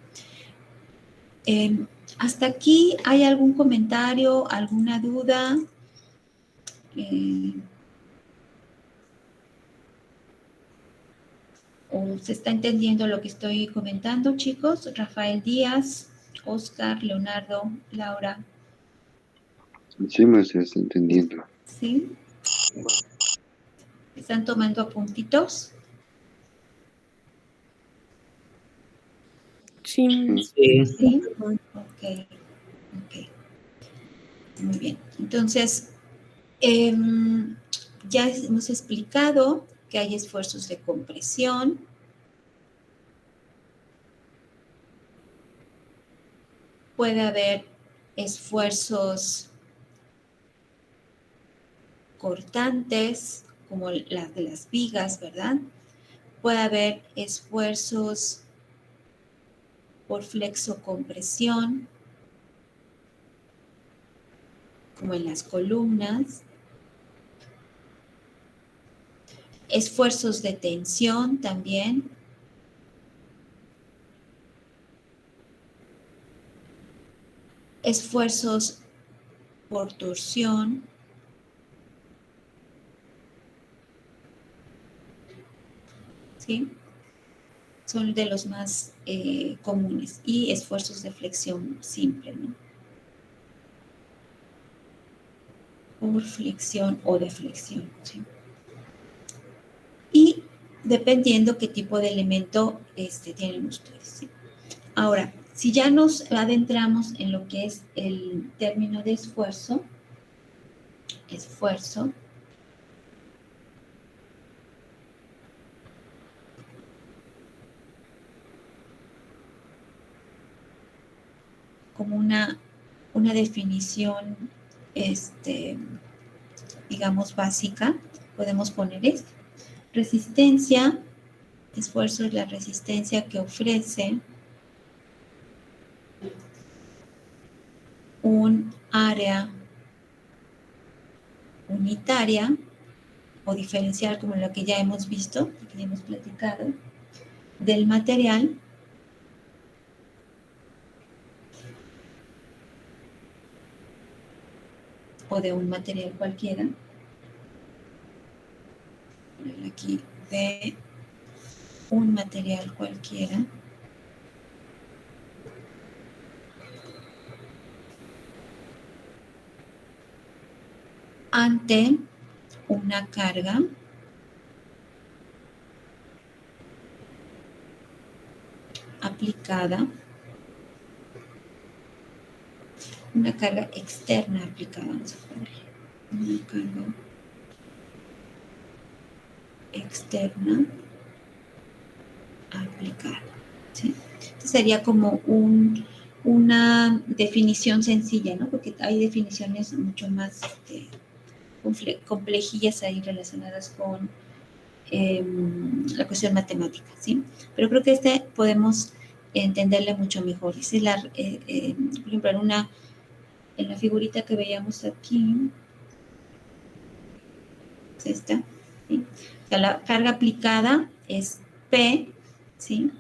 ¿Hasta aquí hay algún comentario, alguna duda? ¿O se está entendiendo lo que estoy comentando, chicos? Rafael Díaz, Oscar, Leonardo, Laura. Sí, me está entendiendo. ¿Sí? ¿Están tomando apuntitos? Sí. ¿Sí? Ok. Muy bien. Entonces, ya hemos explicado que hay esfuerzos de compresión. Puede haber esfuerzos cortantes, como las de las vigas, ¿verdad? Puede haber esfuerzos por flexocompresión, como en las columnas. Esfuerzos de tensión también. Esfuerzos por torsión. ¿Sí? Son de los más comunes. Y esfuerzos de flexión simple, ¿no? Por flexión o deflexión, ¿sí? Y dependiendo qué tipo de elemento tienen ustedes, ¿sí? Ahora, si ya nos adentramos en lo que es el término de esfuerzo, esfuerzo como una definición, digamos, básica, podemos poner esto. Resistencia, esfuerzo es la resistencia que ofrece un área unitaria o diferencial, como la que ya hemos visto, que ya hemos platicado, del material o de un material cualquiera. Aquí, de un material cualquiera ante una carga aplicada, una carga externa aplicada, vamos a ponerle, una carga externa aplicada, ¿sí? Entonces sería como una definición sencilla, ¿no? Porque hay definiciones mucho más complejillas ahí relacionadas con la cuestión matemática, ¿sí? Pero creo que podemos entenderle mucho mejor. Esa es por ejemplo, en la figurita que veíamos aquí, es esta, ¿sí? O sea, la carga aplicada es P, ¿sí?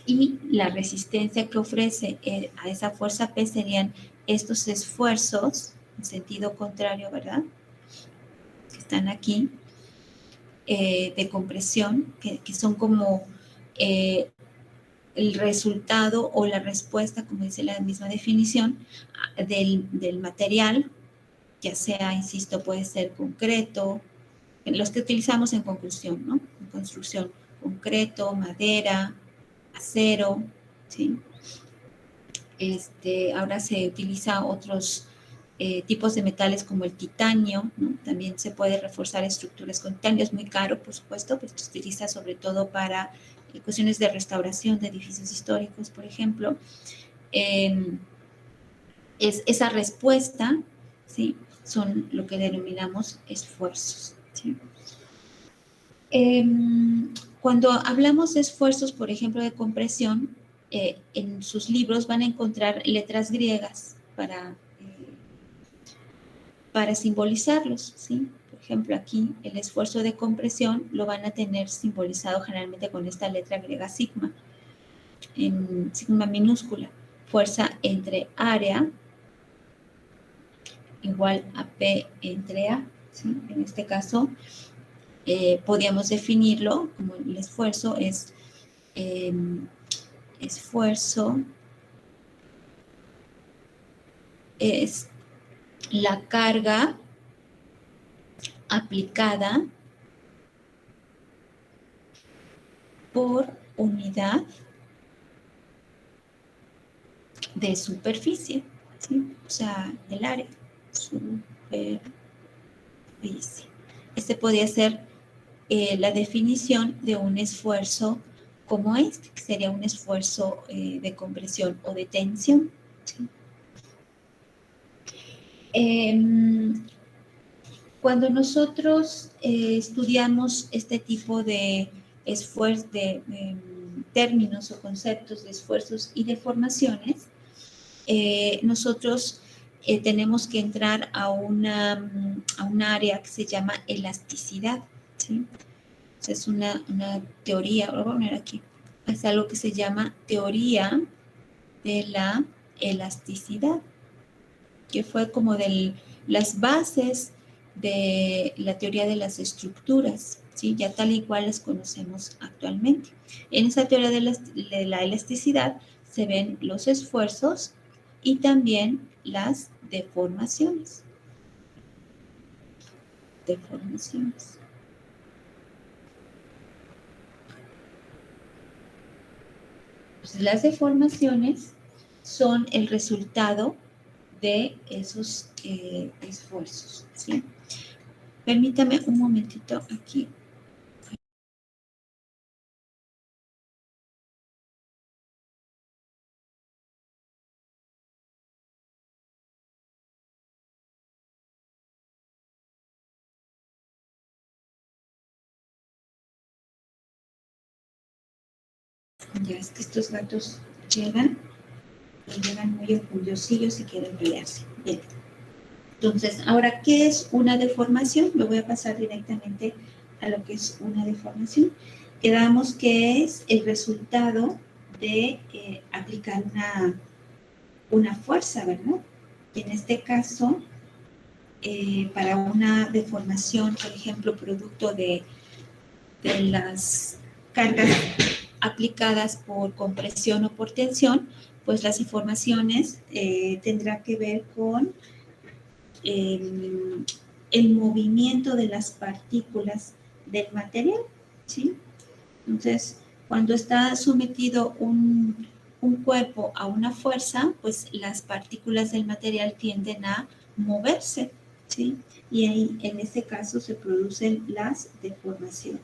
Y la resistencia que ofrece a esa fuerza P serían estos esfuerzos, en sentido contrario, ¿verdad? Que están aquí, de compresión, que son como el resultado o la respuesta, como dice la misma definición, del material, ya sea, insisto, puede ser concreto, los que utilizamos en conclusión, ¿no? En construcción, concreto, madera, acero, ¿sí? Ahora se utiliza otros tipos de metales como el titanio, ¿no? También se puede reforzar estructuras con titanio, es muy caro, por supuesto, pero se utiliza sobre todo para cuestiones de restauración de edificios históricos, por ejemplo. Es esa respuesta, ¿sí? Son lo que denominamos esfuerzos, ¿sí? Cuando hablamos de esfuerzos, por ejemplo, de compresión, en sus libros van a encontrar letras griegas para simbolizarlos, ¿sí? Por ejemplo, aquí el esfuerzo de compresión lo van a tener simbolizado generalmente con esta letra griega sigma, en sigma minúscula, fuerza entre área igual a P entre A, ¿sí? En este caso, podríamos definirlo como el esfuerzo es esfuerzo es la carga aplicada por unidad de superficie, ¿sí? O sea, el área, superficie. Podría ser la definición de un esfuerzo como este, que sería un esfuerzo de compresión o de tensión, ¿sí? Cuando nosotros estudiamos este tipo de esfuerzos, de términos o conceptos de esfuerzos y deformaciones, nosotros tenemos que entrar a un área que se llama elasticidad, ¿sí? O sea, es una teoría, lo voy a poner aquí, es algo que se llama teoría de la elasticidad, que fue como las bases de la teoría de las estructuras, ¿sí? Ya tal y cual las conocemos actualmente. En esa teoría de la elasticidad se ven los esfuerzos y también las deformaciones. Deformaciones. Pues las deformaciones son el resultado de esos esfuerzos, ¿sí? Permítame un momentito aquí. Ya es que estos gatos llegan muy orgullosillos y quieren pelearse. Bien. Entonces, ahora, ¿qué es una deformación? Me voy a pasar directamente a lo que es una deformación. Quedamos que es el resultado de aplicar una fuerza, ¿verdad? En este caso, para una deformación, por ejemplo, producto de las cargas aplicadas por compresión o por tensión, pues las deformaciones tendrá que ver con el movimiento de las partículas del material, ¿sí? Entonces, cuando está sometido un cuerpo a una fuerza, pues las partículas del material tienden a moverse, ¿sí? Y ahí, en este caso, se producen las deformaciones.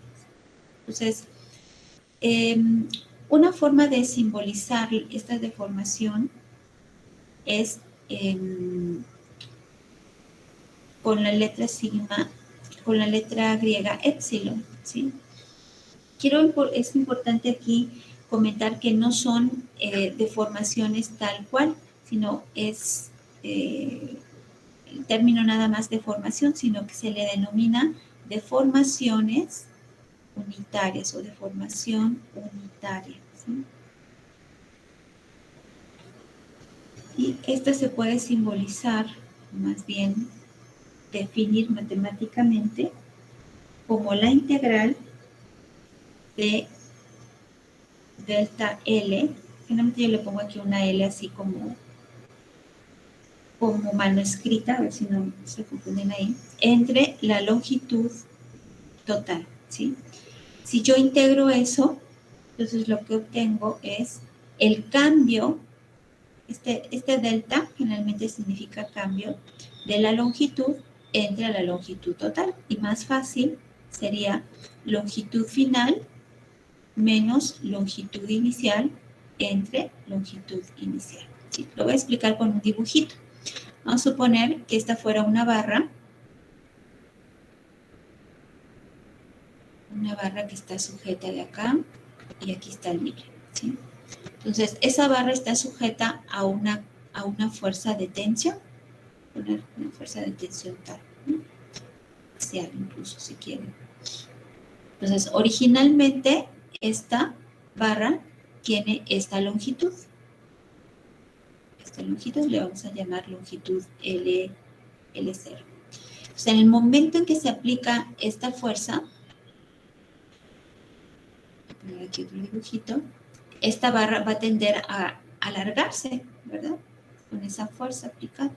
Entonces, una forma de simbolizar esta deformación es con la letra sigma, con la letra griega epsilon, ¿sí? Es importante aquí comentar que no son deformaciones tal cual, sino es el término nada más deformación, sino que se le denomina deformaciones unitarias o deformación unitaria, ¿sí? Y esta se puede simbolizar, más bien definir matemáticamente, como la integral de delta L. Generalmente yo le pongo aquí una L así como manuscrita, a ver si no se confunden ahí, entre la longitud total, ¿sí? Si yo integro eso, entonces lo que obtengo es el cambio, este delta generalmente significa cambio de la longitud entre la longitud total. Y más fácil sería longitud final menos longitud inicial entre longitud inicial. ¿Sí? Lo voy a explicar con un dibujito. Vamos a suponer que esta fuera una barra que está sujeta de acá y aquí está el libre, ¿sí? Entonces, esa barra está sujeta a una fuerza de tensión, una fuerza de tensión tal, ¿no? Axial incluso, si quieren. Entonces, originalmente, esta barra tiene esta longitud. Esta longitud le vamos a llamar longitud L0. Entonces, en el momento en que se aplica esta fuerza, voy a poner aquí otro dibujito, esta barra va a tender a alargarse, ¿verdad? Con esa fuerza aplicada.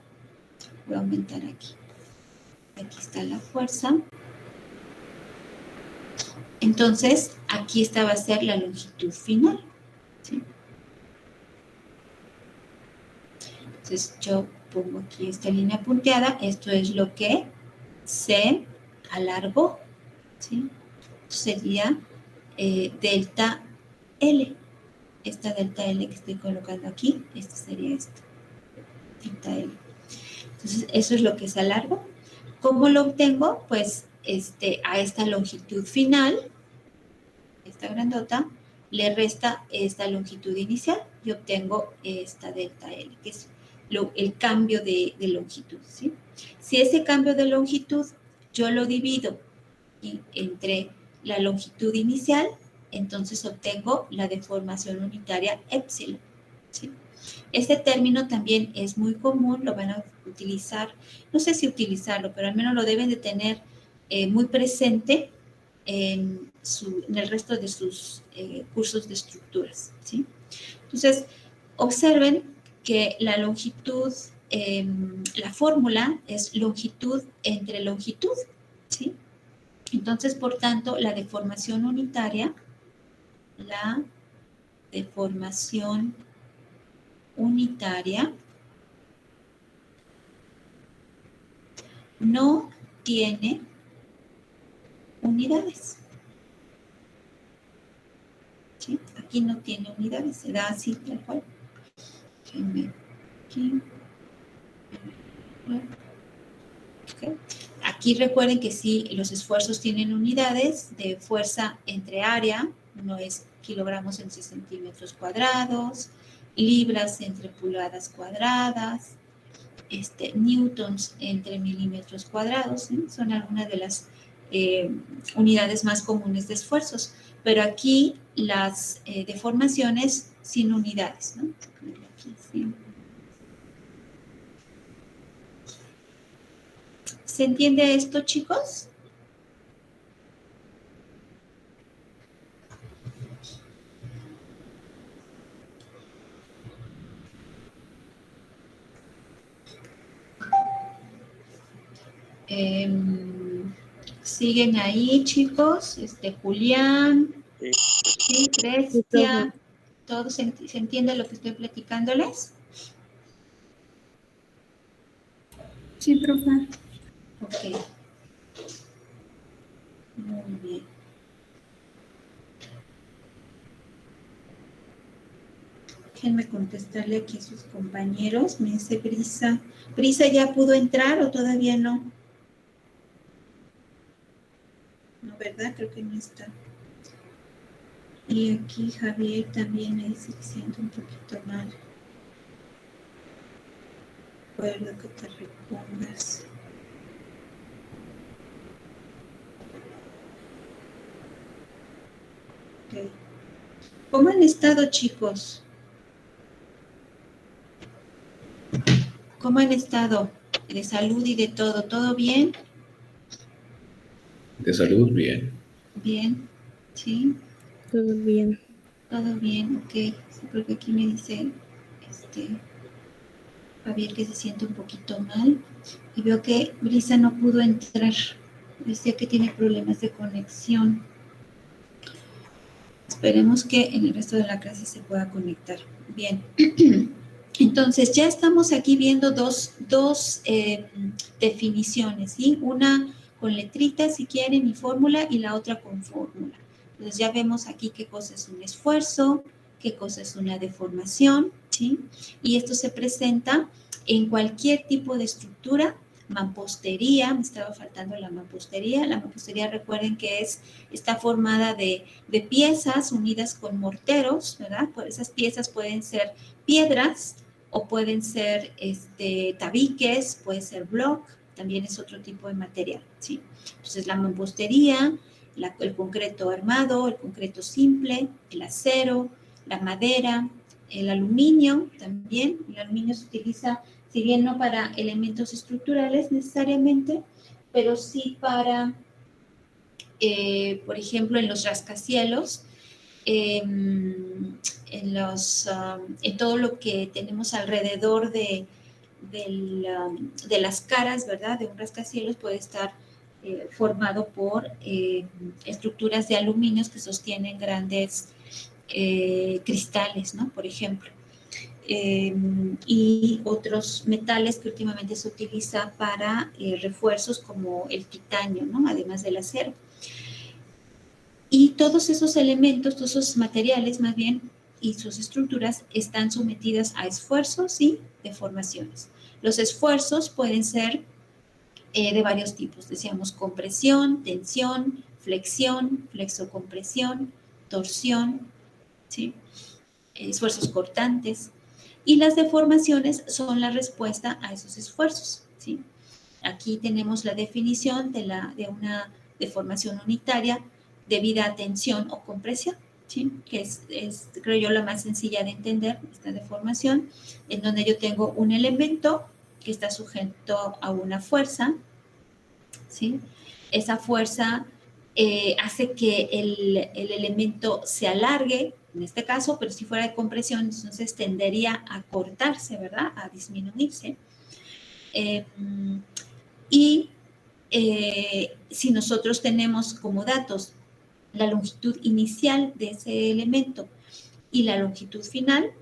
Voy a aumentar aquí. Aquí está la fuerza. Entonces, aquí esta va a ser la longitud final, ¿sí? Entonces, yo pongo aquí esta línea punteada. Esto es lo que se alargó, ¿sí? Sería delta L. Esta delta L que estoy colocando aquí, esta sería esta, delta L. Entonces, eso es lo que se alargó. ¿Cómo lo obtengo? Pues a esta longitud final, esta grandota, le resta esta longitud inicial y obtengo esta delta L, que es el cambio de longitud, ¿sí? Si ese cambio de longitud yo lo divido entre la longitud inicial, entonces obtengo la deformación unitaria epsilon, ¿sí? Este término también es muy común, lo van a utilizar, no sé si utilizarlo, pero al menos lo deben de tener muy presente en el resto de sus cursos de estructuras, ¿sí? Entonces, observen que la longitud, la fórmula es longitud entre longitud, ¿sí? Entonces, por tanto, la deformación unitaria no tiene unidades. ¿Sí? Aquí no tiene unidades, se da así tal cual. Aquí. Okay. Aquí recuerden que sí, los esfuerzos tienen unidades de fuerza entre área, uno es kilogramos entre centímetros cuadrados, libras entre pulgadas cuadradas, newtons entre milímetros cuadrados, ¿sí? Son algunas de las unidades más comunes de esfuerzos, pero aquí las deformaciones sin unidades, ¿no? Aquí, sí. ¿Se entiende esto, chicos? ¿Siguen ahí, chicos? Julián, sí, Crestia, ¿todos se entiende lo que estoy platicándoles? Sí, profe. Ok. Muy bien. Déjenme contestarle aquí a sus compañeros. Me dice Brisa. ¿Brisa ya pudo entrar o todavía no? No, ¿verdad? Creo que no está. Y aquí Javier también me dice que siento un poquito mal. Recuerdo que te repongas. Okay. ¿Cómo han estado, chicos? ¿Cómo han estado? De salud y de todo. ¿Todo bien? De salud, bien. Bien, sí. Todo bien. Todo bien, ok. Sí, porque aquí me dice Javier que se siente un poquito mal. Y veo que Brisa no pudo entrar. Decía que tiene problemas de conexión. Esperemos que en el resto de la clase se pueda conectar. Bien. Entonces, ya estamos aquí viendo dos definiciones, ¿sí? Una con letritas, si quieren, y fórmula, y la otra con fórmula. Entonces, ya vemos aquí qué cosa es un esfuerzo, qué cosa es una deformación, ¿sí? Y esto se presenta en cualquier tipo de estructura. Mampostería, me estaba faltando la mampostería. La mampostería, recuerden que está formada de piezas unidas con morteros, ¿verdad? Pues esas piezas pueden ser piedras o pueden ser tabiques, puede ser block, también es otro tipo de material, ¿sí? Entonces, la mampostería, el concreto armado, el concreto simple, el acero, la madera, el aluminio también. El aluminio se utiliza, si bien no para elementos estructurales necesariamente, pero sí para, por ejemplo, en los rascacielos, en todo lo que tenemos alrededor de las caras, ¿verdad? De un rascacielos puede estar formado por estructuras de aluminio que sostienen grandes cristales, ¿no? Por ejemplo. Y otros metales que últimamente se utiliza para refuerzos como el titanio, ¿no? Además del acero. Y todos esos elementos, todos esos materiales más bien, y sus estructuras están sometidas a esfuerzos y deformaciones. Los esfuerzos pueden ser de varios tipos. Decíamos compresión, tensión, flexión, flexocompresión, torsión, ¿sí? Esfuerzos cortantes. Y las deformaciones son la respuesta a esos esfuerzos, ¿sí? Aquí tenemos la definición de una deformación unitaria debida a tensión o compresión, ¿sí? Que es, creo yo, la más sencilla de entender, esta deformación, en donde yo tengo un elemento que está sujeto a una fuerza, ¿sí? Esa fuerza hace que el elemento se alargue, en este caso, pero si fuera de compresión, entonces tendería a cortarse, ¿verdad? A disminuirse. Y si nosotros tenemos como datos la longitud inicial de ese elemento y la longitud final,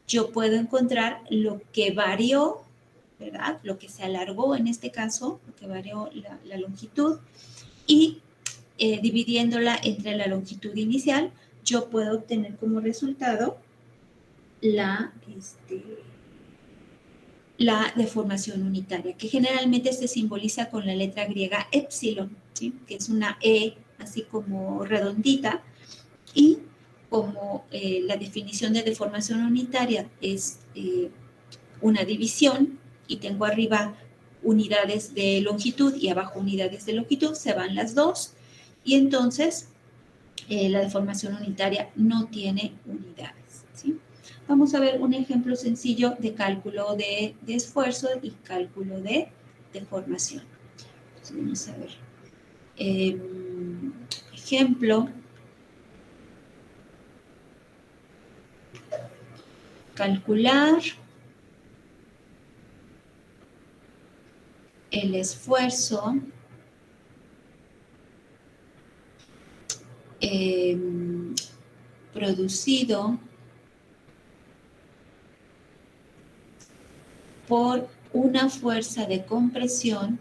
yo puedo encontrar lo que varió, ¿verdad? Lo que se alargó en este caso, lo que varió la longitud, y dividiéndola entre la longitud inicial, yo puedo obtener como resultado la deformación unitaria, que generalmente se simboliza con la letra griega epsilon, ¿sí? Que es una E así como redondita, y como la definición de deformación unitaria es una división, y tengo arriba unidades de longitud y abajo unidades de longitud, se van las dos, y entonces la deformación unitaria no tiene unidades, ¿sí? Vamos a ver un ejemplo sencillo de cálculo de esfuerzo y cálculo de deformación. Entonces, vamos a ver. Ejemplo. Calcular el esfuerzo producido por una fuerza de compresión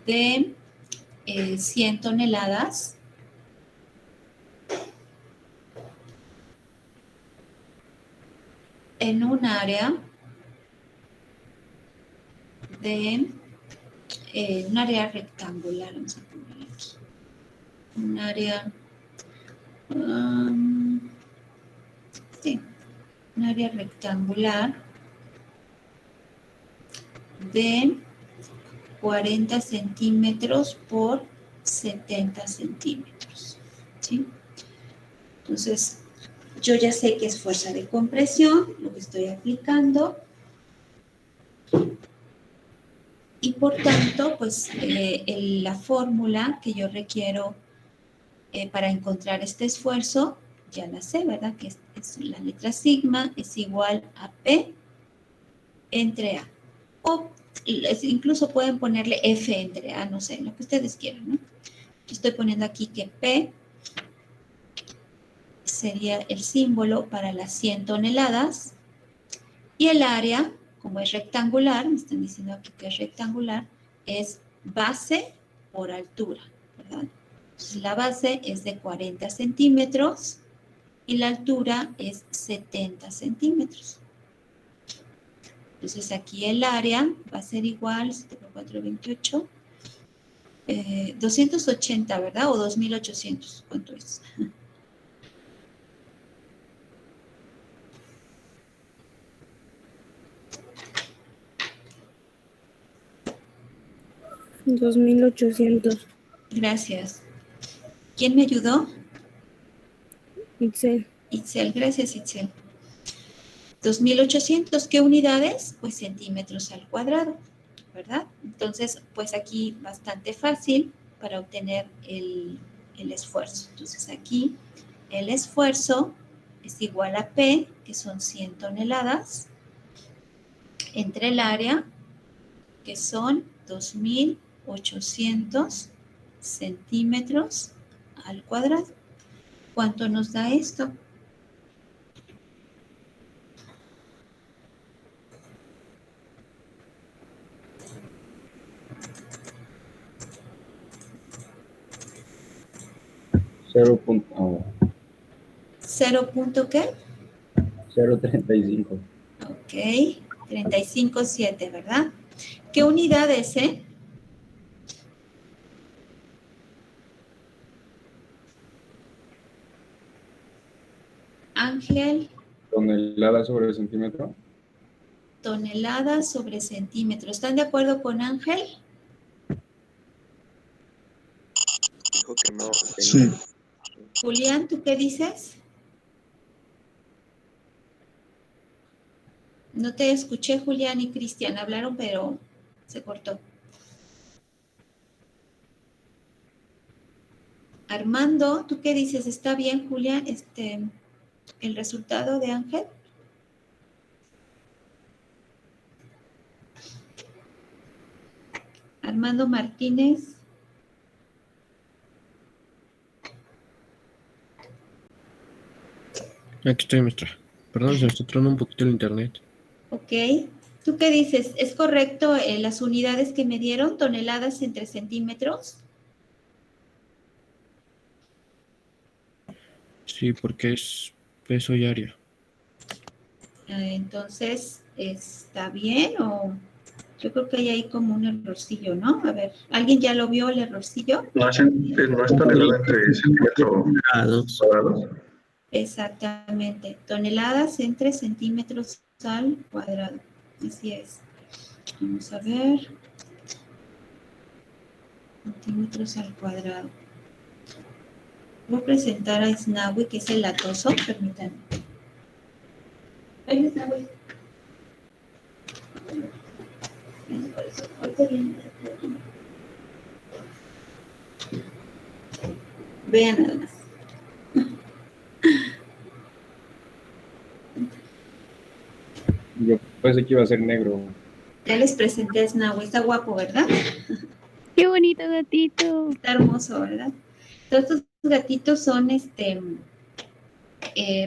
de 100 toneladas en un área de un área rectangular, vamos a poner aquí, un área, sí, un área rectangular de 40 centímetros por 70 centímetros, ¿sí? Entonces, yo ya sé que es fuerza de compresión, lo que estoy aplicando, y por tanto, pues la fórmula que yo requiero para encontrar este esfuerzo, ya la sé, ¿verdad? Que es la letra sigma es igual a P entre A. O incluso pueden ponerle F entre A, no sé, lo que ustedes quieran, ¿no? Yo estoy poniendo aquí que P sería el símbolo para las 100 toneladas, y el área, como es rectangular, me están diciendo aquí que es rectangular, es base por altura, ¿verdad? Entonces, la base es de 40 centímetros y la altura es 70 centímetros. Entonces, aquí el área va a ser igual, 7 por 4, 28, 280, ¿verdad? O 2800, ¿cuánto es? 2800. Gracias. ¿Quién me ayudó? Itzel. Itzel, gracias Itzel. 2800, ¿qué unidades? Pues centímetros al cuadrado, ¿verdad? Entonces, pues aquí bastante fácil para obtener el esfuerzo. Entonces aquí el esfuerzo es igual a P, que son 100 toneladas, entre el área, que son 2800 centímetros al cuadrado. ¿Cuánto nos da esto? Cero punto, ¿0 qué? 0.35. Ok, 35,7, ¿verdad? ¿Qué unidades, Ángel, Tonelada sobre centímetro. toneladas sobre centímetro. ¿Están de acuerdo con Ángel? Dijo que no. Sí. Julián, ¿tú qué dices? No te escuché, Julián y Cristian. Hablaron, pero se cortó. Armando, ¿tú qué dices? ¿Está bien, Julián, el resultado de Ángel? Armando Martínez. Aquí estoy, maestra. Perdón, se me está trabando un poquito el internet. Ok. ¿Tú qué dices? ¿Es correcto las unidades que me dieron, toneladas entre centímetros? Sí, porque es peso y área. Entonces, ¿está bien o...? Yo creo que hay ahí como un errorcillo, ¿no? A ver, ¿alguien ya lo vio el errorcillo? No es tonelada entre centímetros cuadrados. Exactamente, toneladas entre centímetros al cuadrado. Así es. Vamos a ver. Centímetros al cuadrado. Voy a presentar a Snawi, que es el latoso. Permítanme. Ahí está, güey. Ahorita viene. Vean nada más. Yo pensé que iba a ser negro. Ya les presenté a Snawi. Está guapo, ¿verdad? ¡Qué bonito gatito! Está hermoso, ¿verdad? Todos estos gatitos son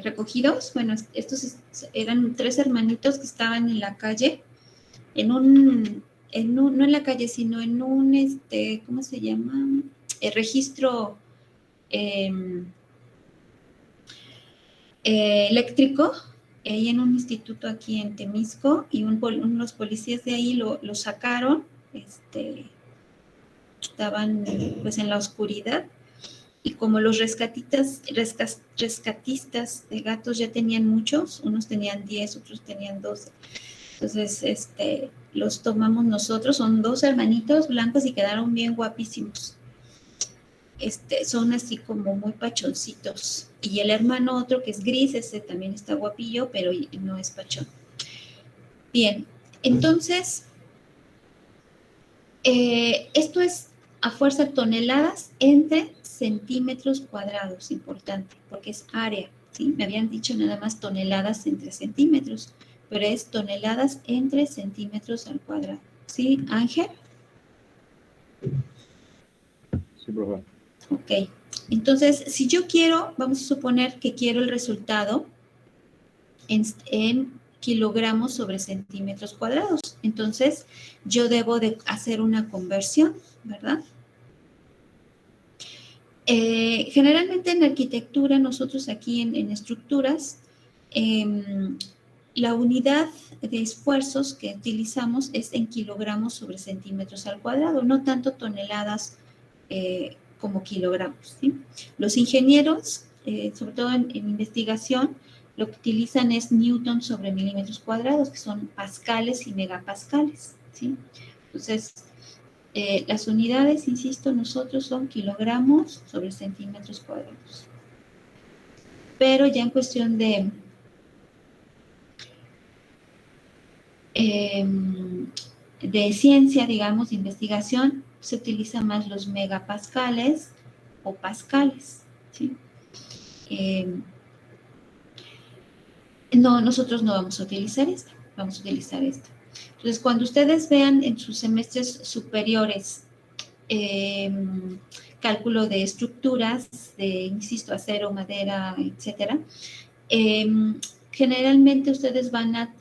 recogidos. Bueno, estos eran 3 hermanitos que estaban en la calle, no en la calle, sino en un, ¿cómo se llama? Registro eléctrico, ahí en un instituto aquí en Temisco, y unos policías de ahí lo sacaron, estaban pues en la oscuridad, y como los rescatistas de gatos ya tenían muchos, unos tenían 10, otros tenían 12, entonces los tomamos nosotros, son 2 hermanitos blancos y quedaron bien guapísimos. Son así como muy pachoncitos. Y el hermano otro que es gris, ese también está guapillo, pero no es pachón. Bien, entonces, esto es a fuerza toneladas entre centímetros cuadrados, importante, porque es área, ¿sí? Me habían dicho nada más toneladas entre centímetros, pero es toneladas entre centímetros al cuadrado. ¿Sí, Ángel? Sí, profe. Ok, entonces, si yo quiero, vamos a suponer que quiero el resultado en kilogramos sobre centímetros cuadrados. Entonces, yo debo de hacer una conversión, ¿verdad? Generalmente en arquitectura, nosotros aquí en estructuras, la unidad de esfuerzos que utilizamos es en kilogramos sobre centímetros al cuadrado, no tanto toneladas como kilogramos, ¿sí? Los ingenieros, sobre todo en investigación, lo que utilizan es newton sobre milímetros cuadrados, que son pascales y megapascales, ¿sí? Entonces, las unidades, insisto, nosotros son kilogramos sobre centímetros cuadrados. Pero ya en cuestión de ciencia, digamos, de investigación, se utilizan más los megapascales o pascales, ¿sí? No, nosotros no vamos a utilizar esta, vamos a utilizar esta. Entonces, cuando ustedes vean en sus semestres superiores cálculo de estructuras, insisto, acero, madera, etcétera, generalmente ustedes van a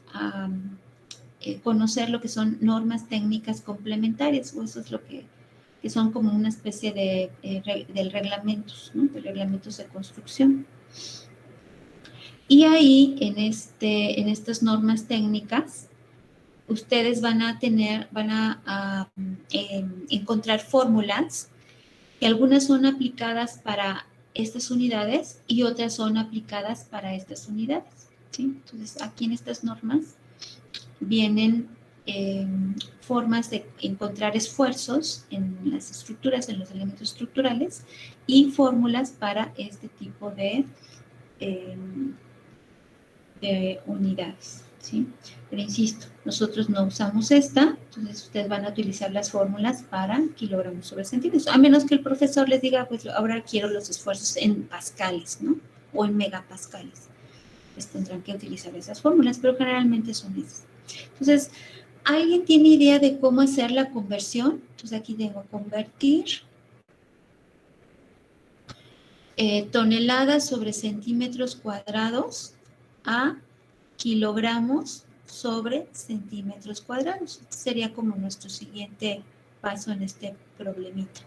conocer lo que son normas técnicas complementarias, o eso es lo que son como una especie de reglamentos, ¿no? De reglamentos de construcción. Y ahí, en estas normas técnicas, ustedes van a encontrar fórmulas que algunas son aplicadas para estas unidades y otras son aplicadas para estas unidades, ¿sí? Entonces, aquí en estas normas vienen formas de encontrar esfuerzos en las estructuras, en los elementos estructurales, y fórmulas para este tipo de unidades, ¿sí? Pero insisto, nosotros no usamos esta, entonces ustedes van a utilizar las fórmulas para kilogramos sobre centímetros, a menos que el profesor les diga, pues ahora quiero los esfuerzos en pascales, ¿no? O en megapascales. Pues tendrán que utilizar esas fórmulas, pero generalmente son esas. Entonces, ¿alguien tiene idea de cómo hacer la conversión? Entonces aquí tengo convertir toneladas sobre centímetros cuadrados a kilogramos sobre centímetros cuadrados. Este sería como nuestro siguiente paso en este problemita.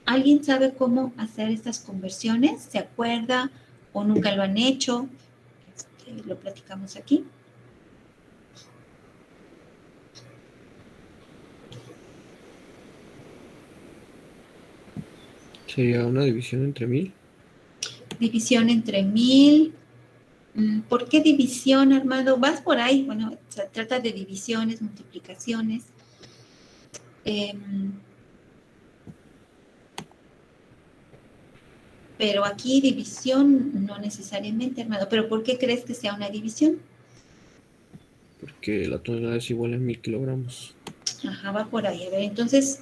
¿Alguien sabe cómo hacer estas conversiones? ¿Se acuerda o nunca lo han hecho? Lo platicamos aquí. ¿Sería una división entre 1000? División entre 1000. ¿Por qué división, Armando? Vas por ahí. Bueno, se trata de divisiones, multiplicaciones. Pero aquí división no necesariamente, Armando. ¿Pero por qué crees que sea una división? Porque la tonelada es igual a 1000 kilogramos. Ajá, va por ahí. A ver, entonces,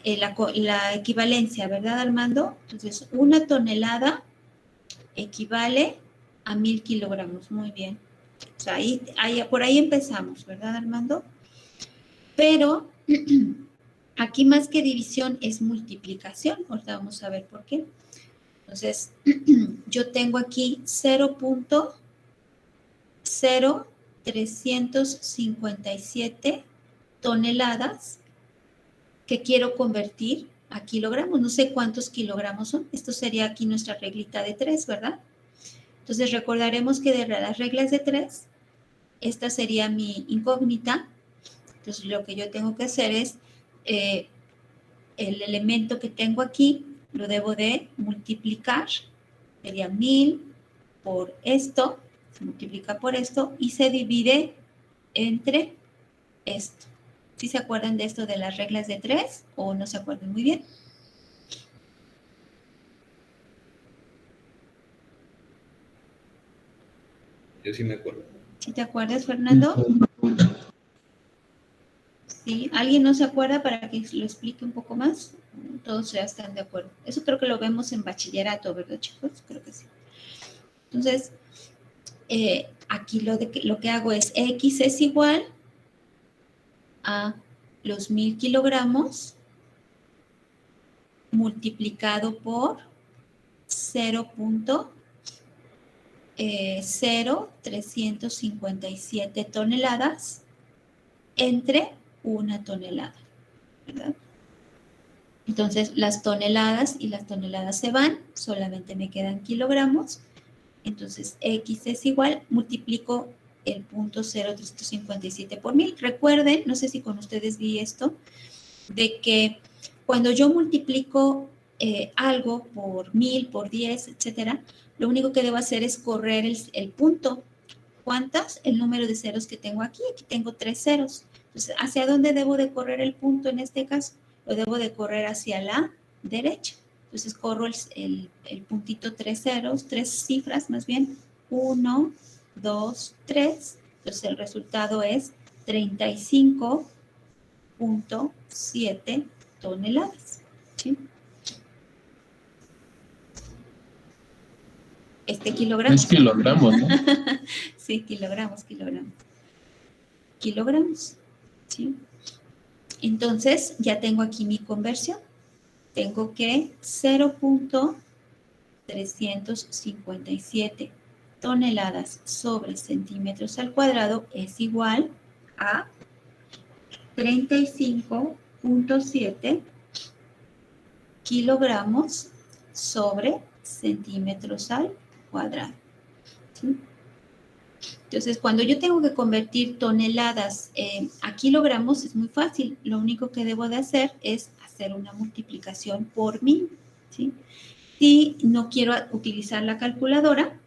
la equivalencia, ¿verdad, Armando? Entonces, una tonelada equivale a 1000 kilogramos. Muy bien. O sea, por ahí empezamos, ¿verdad, Armando? Pero aquí más que división es multiplicación. Ahorita vamos a ver por qué. Entonces, yo tengo aquí 0.0357 toneladas que quiero convertir a kilogramos. No sé cuántos kilogramos son. Esto sería aquí nuestra reglita de 3, ¿verdad? Entonces, recordaremos que de las reglas de 3, esta sería mi incógnita. Entonces, lo que yo tengo que hacer es, el elemento que tengo aquí, lo debo de multiplicar. Sería 1000 por esto, se multiplica por esto y se divide entre esto. ¿Sí se acuerdan de esto de las reglas de 3 o no se acuerdan muy bien? Yo sí me acuerdo. ¿Sí te acuerdas, Fernando? ¿Sí? ¿Alguien no se acuerda para que lo explique un poco más? Todos ya están de acuerdo. Eso creo que lo vemos en bachillerato, ¿verdad, chicos? Creo que sí. Entonces, aquí lo que hago es X es igual a los 1000 kilogramos multiplicado por 0.0357 toneladas entre una tonelada, ¿verdad? Entonces, las toneladas y las toneladas se van, solamente me quedan kilogramos. Entonces, X es igual, multiplico el punto 0.357 por 1000. Recuerden, no sé si con ustedes vi esto, de que cuando yo multiplico algo por 1000, por 10, etcétera, lo único que debo hacer es correr el punto. ¿Cuántas? El número de ceros que tengo aquí. Aquí tengo 3 ceros. Entonces, ¿hacia dónde debo de correr el punto en este caso? Lo debo de correr hacia la derecha. Entonces, corro el puntito 3 ceros, 3 cifras más bien. 1, 2, 3. Entonces, el resultado es 35.7 toneladas. ¿Sí? Kilogramos. Es kilogramos, ¿no? Sí, kilogramos. Kilogramos, ¿sí? Entonces, ya tengo aquí mi conversión. Tengo que 0.357 toneladas sobre centímetros al cuadrado es igual a 35.7 kilogramos sobre centímetros al cuadrado. ¿Sí? Entonces, cuando yo tengo que convertir toneladas a kilogramos, es muy fácil. Lo único que debo de hacer es hacer una multiplicación por 1000. ¿Sí? Si no quiero utilizar la calculadora,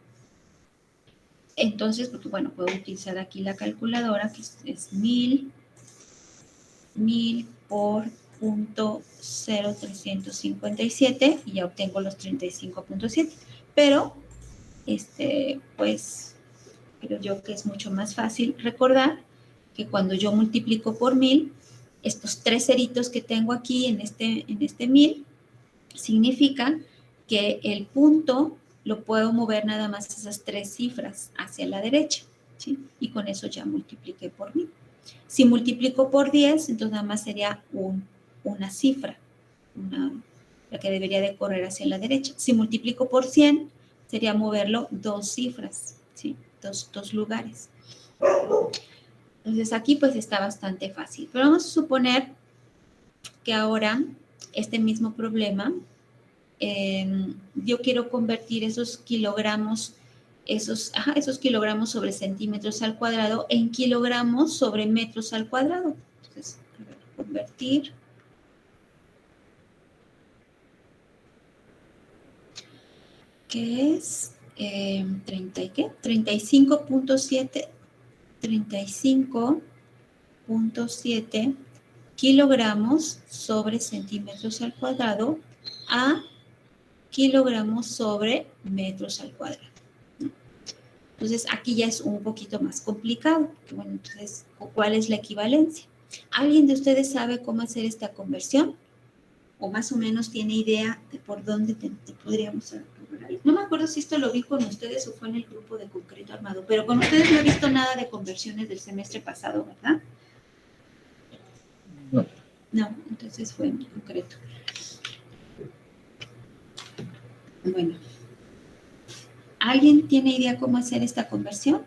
entonces, porque bueno, puedo utilizar aquí la calculadora, que es 1000 por punto 0.357 y ya obtengo los 35.7. Pero, pues, creo yo que es mucho más fácil recordar que cuando yo multiplico por 1000, estos 3 ceritos que tengo aquí en este 1000, significa que el punto lo puedo mover nada más esas 3 cifras hacia la derecha, ¿sí? Y con eso ya multipliqué por 1000. Si multiplico por 10, entonces nada más sería una cifra, la que debería de correr hacia la derecha. Si multiplico por 100, sería moverlo 2 cifras, ¿sí? Dos lugares. Entonces aquí pues está bastante fácil. Pero vamos a suponer que ahora este mismo problema, yo quiero convertir esos kilogramos, esos kilogramos sobre centímetros al cuadrado en kilogramos sobre metros al cuadrado. Entonces, convertir. Que es 35.7 kilogramos sobre centímetros al cuadrado a kilogramos sobre metros al cuadrado. Entonces, aquí ya es un poquito más complicado. Bueno, entonces, ¿cuál es la equivalencia? ¿Alguien de ustedes sabe cómo hacer esta conversión? ¿O más o menos tiene idea de por dónde te podríamos lograr? No me acuerdo si esto lo vi con ustedes o fue en el grupo de concreto armado, pero con ustedes no he visto nada de conversiones del semestre pasado, ¿verdad? No. No, entonces fue en concreto. Bueno. ¿Alguien tiene idea cómo hacer esta conversión?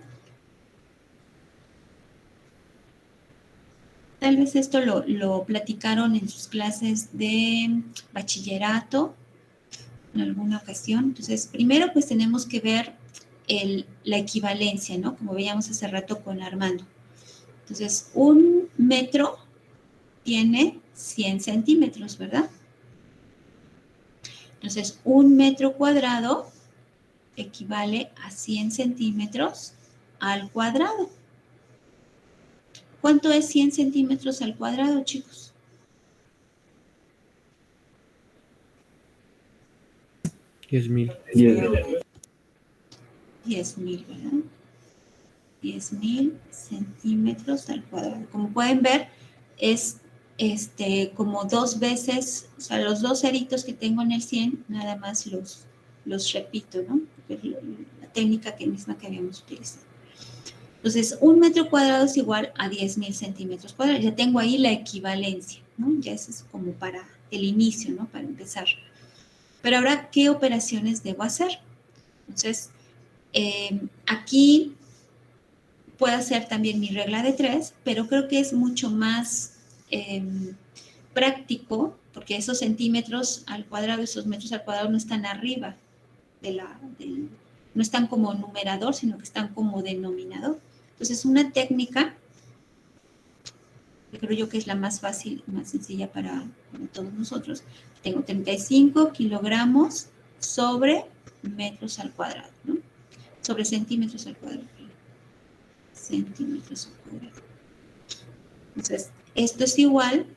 Tal vez esto lo platicaron en sus clases de bachillerato en alguna ocasión. Entonces, primero pues tenemos que ver la equivalencia, ¿no? Como veíamos hace rato con Armando. Entonces, 1 metro tiene 100 centímetros, ¿verdad? Entonces, 1 metro cuadrado equivale a 100 centímetros al cuadrado. ¿Cuánto es 100 centímetros al cuadrado, chicos? 10,000. 10,000, ¿verdad? 10,000 centímetros al cuadrado. Como pueden ver, es como 2 veces, o sea, los 2 ceritos que tengo en el 100, nada más los repito, ¿no? La técnica misma que habíamos utilizado. Entonces, 1 metro cuadrado es igual a 10,000 centímetros cuadrados. Ya tengo ahí la equivalencia, ¿no? Ya eso es como para el inicio, ¿no? Para empezar. Pero ahora, ¿qué operaciones debo hacer? Entonces, aquí puedo hacer también mi regla de 3, pero creo que es mucho más práctico, porque esos centímetros al cuadrado, esos metros al cuadrado no están arriba no están como numerador, sino que están como denominador. Entonces, una técnica que creo yo que es la más fácil, más sencilla para todos nosotros. Tengo 35 kilogramos sobre metros al cuadrado, ¿no? Sobre centímetros al cuadrado. Centímetros al cuadrado. Entonces, esto es igual.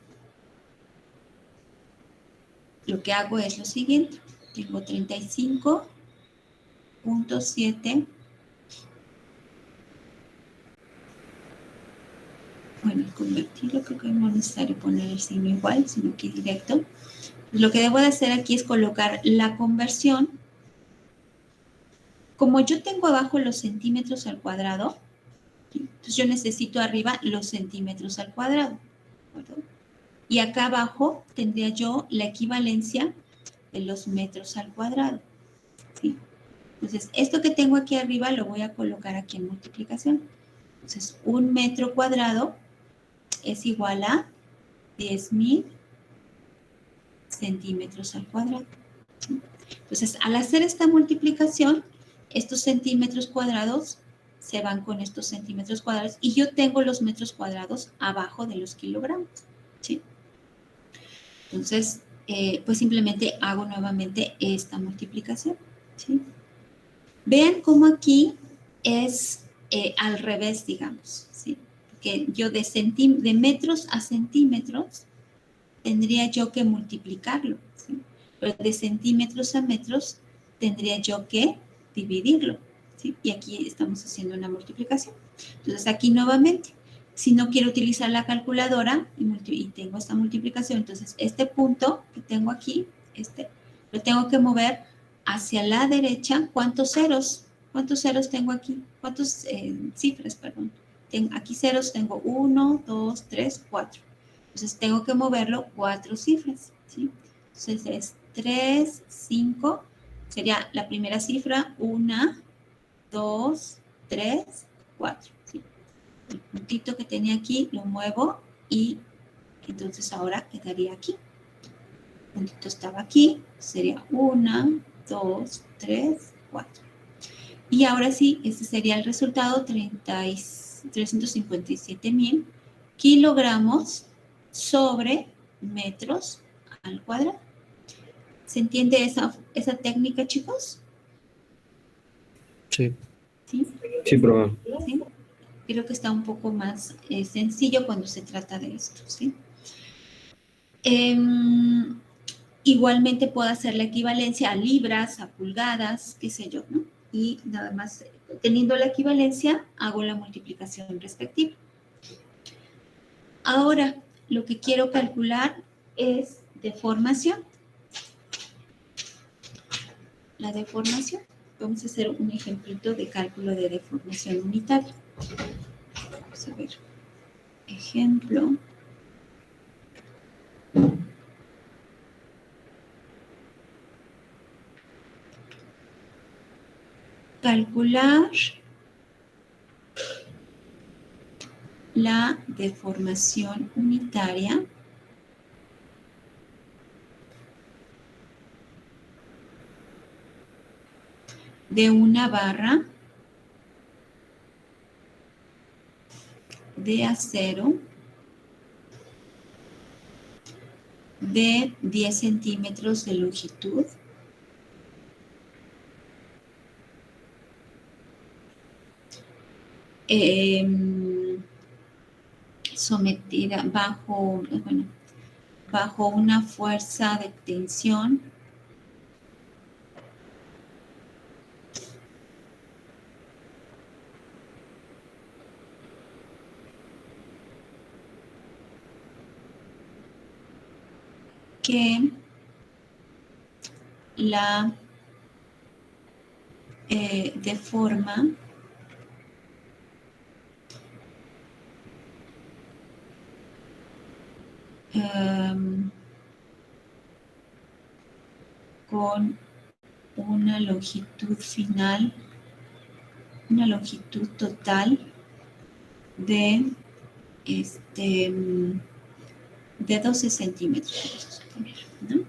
Lo que hago es lo siguiente. Tengo 35.7. Bueno, convertirlo creo que no es necesario poner el signo igual, sino que directo. Lo que debo de hacer aquí es colocar la conversión. Como yo tengo abajo los centímetros al cuadrado, entonces yo necesito arriba los centímetros al cuadrado, ¿verdad? Y acá abajo tendría yo la equivalencia de los metros al cuadrado, ¿sí? Entonces, esto que tengo aquí arriba lo voy a colocar aquí en multiplicación. Entonces, 1 metro cuadrado es igual a 10,000 centímetros al cuadrado. Entonces, al hacer esta multiplicación, estos centímetros cuadrados se van con estos centímetros cuadrados y yo tengo los metros cuadrados abajo de los kilogramos, ¿sí? Entonces, pues simplemente hago nuevamente esta multiplicación, ¿sí? Vean cómo aquí es al revés, digamos, ¿sí? Porque yo de metros a centímetros tendría yo que multiplicarlo, ¿sí? Pero de centímetros a metros tendría yo que dividirlo, ¿sí? Y aquí estamos haciendo una multiplicación. Entonces, aquí nuevamente, si no quiero utilizar la calculadora y tengo esta multiplicación, entonces este punto que tengo aquí, lo tengo que mover hacia la derecha. ¿Cuántos ceros? ¿Cuántos ceros tengo aquí? ¿Cuántas cifras, perdón? Aquí ceros tengo 1, 2, 3, 4. Entonces tengo que moverlo 4 cifras, ¿sí? Entonces es 3, 5. Sería la primera cifra, 1, 2, 3, 4. ¿Sí? El puntito que tenía aquí lo muevo y entonces ahora quedaría aquí. El puntito estaba aquí, sería 1, 2, 3, 4. Y ahora sí, este sería el resultado, 357.000 kilogramos sobre metros al cuadrado. ¿Se entiende esa técnica, chicos? Sí. ¿Sí? Sí, profe. ¿Sí? Creo que está un poco más sencillo cuando se trata de esto, ¿sí? Igualmente puedo hacer la equivalencia a libras, a pulgadas, qué sé yo, ¿no? Y nada más, teniendo la equivalencia, hago la multiplicación respectiva. Ahora, lo que quiero calcular es deformación. La deformación. Vamos a hacer un ejemplito de cálculo de deformación unitaria. Vamos a ver. Ejemplo. Calcular la deformación unitaria de una barra de acero de 10 centímetros de longitud sometida bajo una fuerza de tensión que la deforma con una longitud final, una longitud total de, de 12 centímetros, vamos a suponer, ¿no?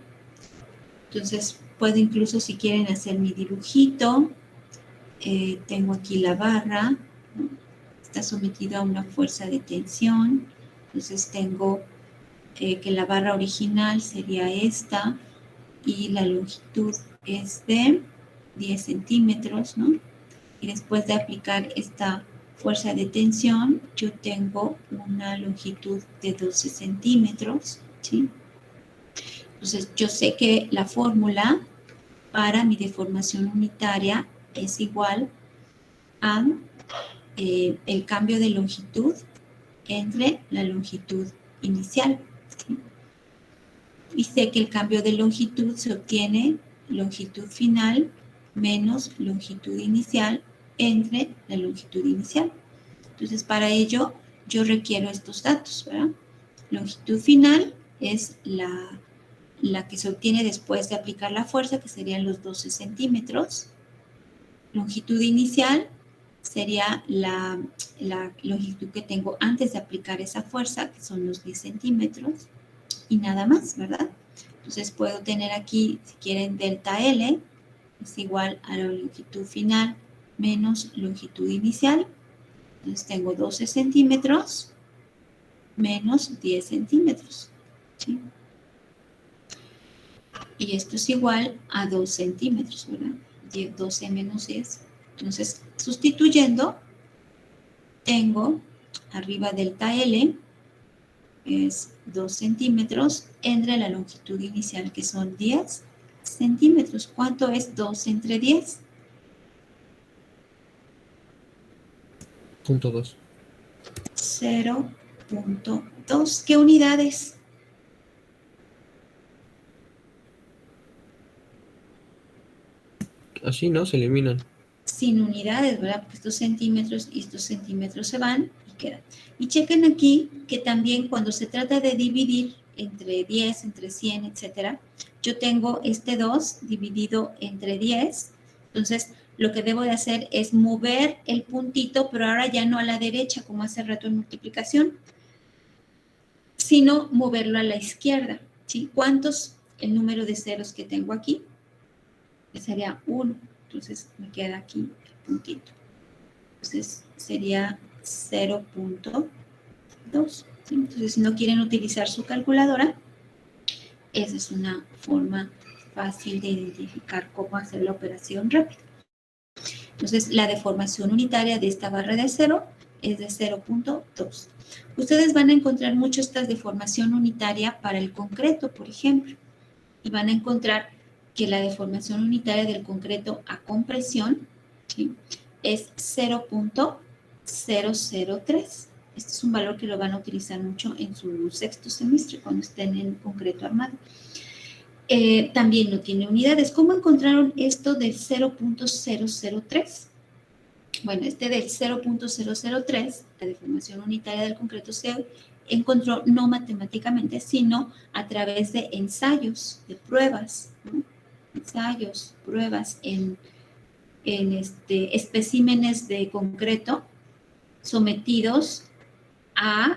Entonces, puedo incluso, si quieren, hacer mi dibujito. Tengo aquí la barra, ¿no? Está sometida a una fuerza de tensión. Entonces, tengo que la barra original sería esta y la longitud es de 10 centímetros, ¿no? Y después de aplicar esta fuerza de tensión, yo tengo una longitud de 12 centímetros, ¿sí? Entonces, yo sé que la fórmula para mi deformación unitaria es igual a el cambio de longitud entre la longitud inicial, ¿sí? Y sé que el cambio de longitud se obtiene longitud final menos longitud inicial entre la longitud inicial. Entonces, para ello, yo requiero estos datos, ¿verdad? Longitud final es la que se obtiene después de aplicar la fuerza, que serían los 12 centímetros. Longitud inicial sería la longitud que tengo antes de aplicar esa fuerza, que son los 10 centímetros, y nada más, ¿verdad? Entonces puedo tener aquí, si quieren, delta L es igual a la longitud final menos longitud inicial. Entonces tengo 12 centímetros menos 10 centímetros, ¿sí? Y esto es igual a 2 centímetros, ¿verdad? 12 menos 10. Entonces, sustituyendo, tengo arriba delta L, es 2 centímetros, entre la longitud inicial, que son 10 centímetros. ¿Cuánto es 2 entre 10? 0.2. 0.2. ¿Qué unidades? Así, ¿no? Se eliminan. Sin unidades, ¿verdad? Porque estos centímetros y estos centímetros se van y queda. Y chequen aquí que también cuando se trata de dividir entre 10, entre 100, etcétera, yo tengo este 2 dividido entre 10. Entonces, lo que debo de hacer es mover el puntito, pero ahora ya no a la derecha, como hace rato en multiplicación, sino moverlo a la izquierda, ¿sí? ¿Cuántos? El número de ceros que tengo aquí, que sería 1. Entonces, me queda aquí el puntito. Entonces, sería 0.2. ¿Sí? Entonces, si no quieren utilizar su calculadora, esa es una forma fácil de identificar cómo hacer la operación rápida. Entonces, la deformación unitaria de esta barra de 0 es de 0.2. Ustedes van a encontrar mucho esta deformación unitaria para el concreto, por ejemplo, y van a encontrar que la deformación unitaria del concreto a compresión, ¿sí?, es 0.003. Este es un valor que lo van a utilizar mucho en su sexto semestre, cuando estén en concreto armado. También no tiene unidades. ¿Cómo encontraron esto del 0.003? Bueno, este del 0.003, la deformación unitaria del concreto, se encontró no matemáticamente, sino a través de ensayos, de pruebas, ¿no? Ensayos, pruebas en especímenes de concreto sometidos a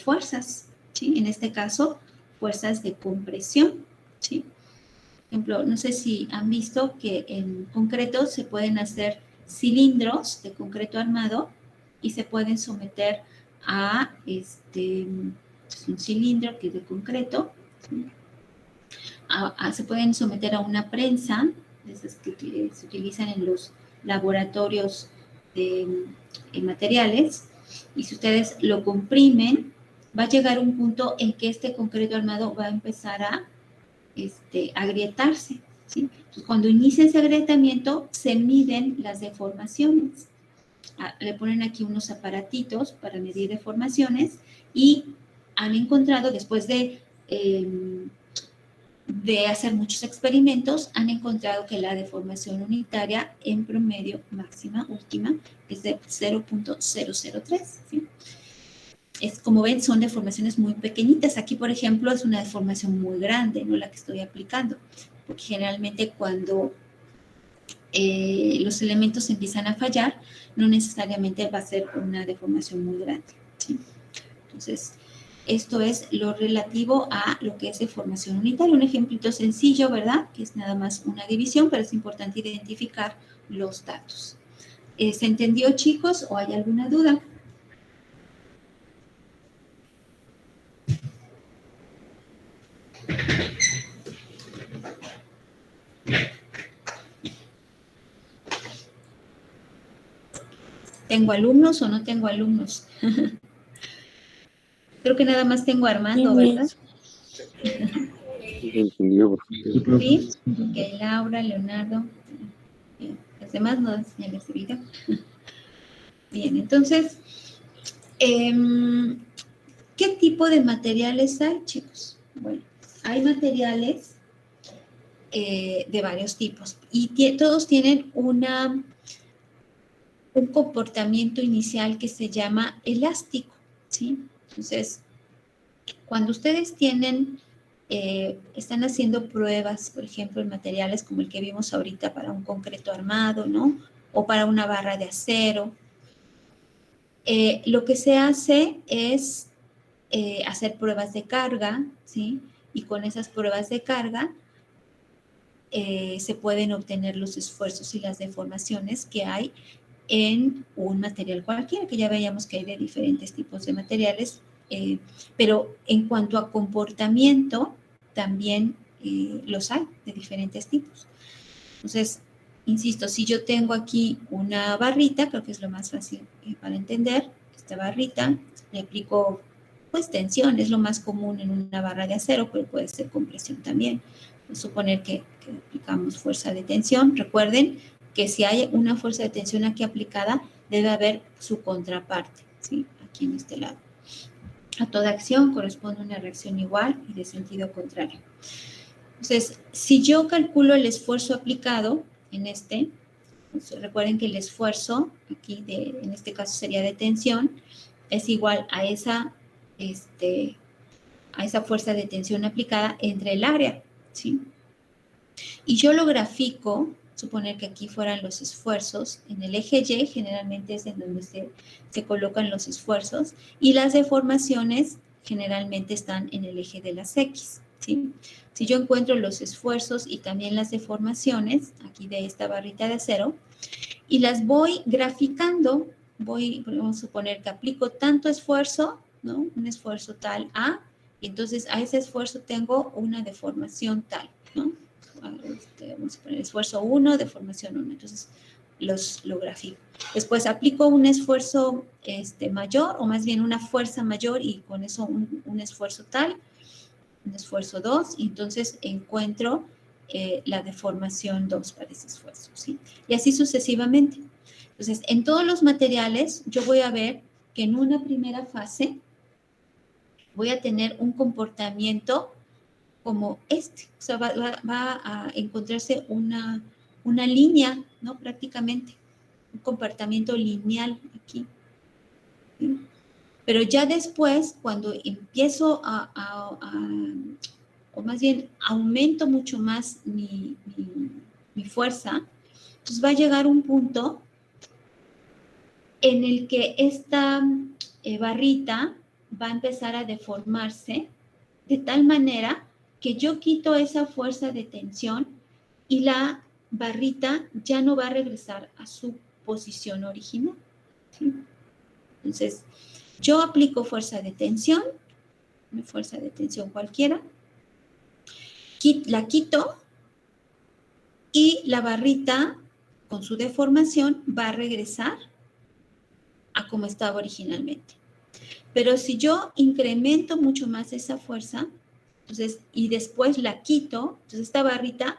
fuerzas, ¿sí? En este caso, fuerzas de compresión, ¿sí? Por ejemplo, no sé si han visto que en concreto se pueden hacer cilindros de concreto armado y se pueden someter a un cilindro que es de concreto, ¿sí? Se pueden someter a una prensa, esas que se utilizan en los laboratorios de materiales, y si ustedes lo comprimen, va a llegar un punto en que este concreto armado va a empezar a agrietarse, ¿sí? Entonces, cuando inicia ese agrietamiento, se miden las deformaciones. Le ponen aquí unos aparatitos para medir deformaciones y han encontrado, después de hacer muchos experimentos, han encontrado que la deformación unitaria en promedio máxima, última, es de 0.003, ¿sí? Como ven, son deformaciones muy pequeñitas. Aquí, por ejemplo, es una deformación muy grande, ¿no?, la que estoy aplicando, porque generalmente cuando los elementos empiezan a fallar, no necesariamente va a ser una deformación muy grande, ¿sí? Entonces, esto es lo relativo a lo que es deformación unitaria. Un ejemplito sencillo, ¿verdad?, que es nada más una división, pero es importante identificar los datos. ¿Se entendió, chicos, o hay alguna duda? ¿Tengo alumnos o no tengo alumnos? Creo que nada más tengo a Armando, ¿verdad? Entendido. Sí, ok, Laura, Leonardo. Bien. Los demás no enseñan este video. Bien, entonces, ¿qué tipo de materiales hay, chicos? Bueno, hay materiales de varios tipos y todos tienen un comportamiento inicial que se llama elástico, ¿sí? Entonces, cuando ustedes están haciendo pruebas, por ejemplo, en materiales como el que vimos ahorita para un concreto armado, ¿no?, o para una barra de acero, lo que se hace es hacer pruebas de carga, ¿sí? Y con esas pruebas de carga se pueden obtener los esfuerzos y las deformaciones que hay en un material cualquiera, que ya veíamos que hay de diferentes tipos de materiales, pero en cuanto a comportamiento, también los hay de diferentes tipos. Entonces, insisto, si yo tengo aquí una barrita, creo que es lo más fácil para entender, esta barrita, le aplico pues tensión, es lo más común en una barra de acero, pero puede ser compresión también. Suponer que aplicamos fuerza de tensión. Recuerden que si hay una fuerza de tensión aquí aplicada, debe haber su contraparte, ¿sí?, aquí en este lado. A toda acción corresponde una reacción igual y de sentido contrario. Entonces, si yo calculo el esfuerzo aplicado en recuerden que el esfuerzo aquí, en este caso sería de tensión, es igual a esa fuerza de tensión aplicada entre el área, ¿sí? Y yo lo grafico, suponer que aquí fueran los esfuerzos, en el eje Y generalmente es en donde se colocan los esfuerzos, y las deformaciones generalmente están en el eje de las X, ¿sí? Si yo encuentro los esfuerzos y también las deformaciones, aquí de esta barrita de acero, y las voy graficando, vamos a suponer que aplico tanto esfuerzo, ¿no? Un esfuerzo tal A, y entonces a ese esfuerzo tengo una deformación tal, ¿no? Vamos a poner esfuerzo 1, deformación 1, entonces lo grafico. Después aplico un esfuerzo mayor, o más bien una fuerza mayor, y con eso un esfuerzo tal, un esfuerzo 2, y entonces encuentro la deformación 2 para ese esfuerzo, ¿sí? Y así sucesivamente. Entonces, en todos los materiales, yo voy a ver que en una primera fase voy a tener un comportamiento como este. O sea, va a encontrarse una línea, ¿no? Prácticamente, un comportamiento lineal aquí, ¿sí? Pero ya después, cuando empiezo o más bien aumento mucho más mi fuerza, pues va a llegar un punto en el que esta barrita va a empezar a deformarse de tal manera que yo quito esa fuerza de tensión y la barrita ya no va a regresar a su posición original, ¿sí? Entonces, yo aplico fuerza de tensión, una fuerza de tensión cualquiera, la quito y la barrita con su deformación va a regresar a como estaba originalmente. Pero si yo incremento mucho más esa fuerza, entonces, y después la quito, entonces esta barrita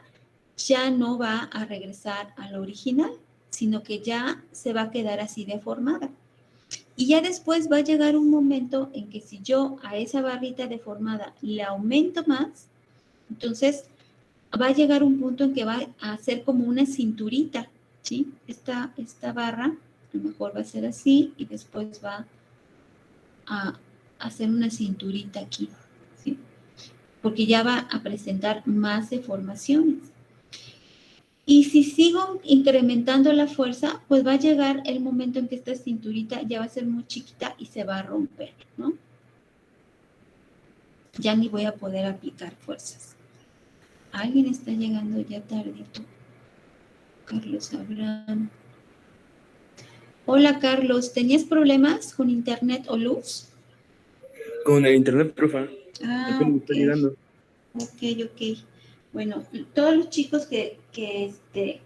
ya no va a regresar a lo original, sino que ya se va a quedar así deformada. Y ya después va a llegar un momento en que si yo a esa barrita deformada le aumento más, entonces va a llegar un punto en que va a hacer como una cinturita, ¿sí? Esta barra a lo mejor va a ser así y después va a hacer una cinturita aquí, ¿sí? Porque ya va a presentar más deformaciones. Y si sigo incrementando la fuerza, pues va a llegar el momento en que esta cinturita ya va a ser muy chiquita y se va a romper, ¿no? Ya ni voy a poder aplicar fuerzas. Alguien está llegando ya tardito. Carlos Abraham. Hola, Carlos. ¿Tenías problemas con internet o luz? Con el internet, profa. Ah, Está llegando. Ok. Bueno, todos los chicos que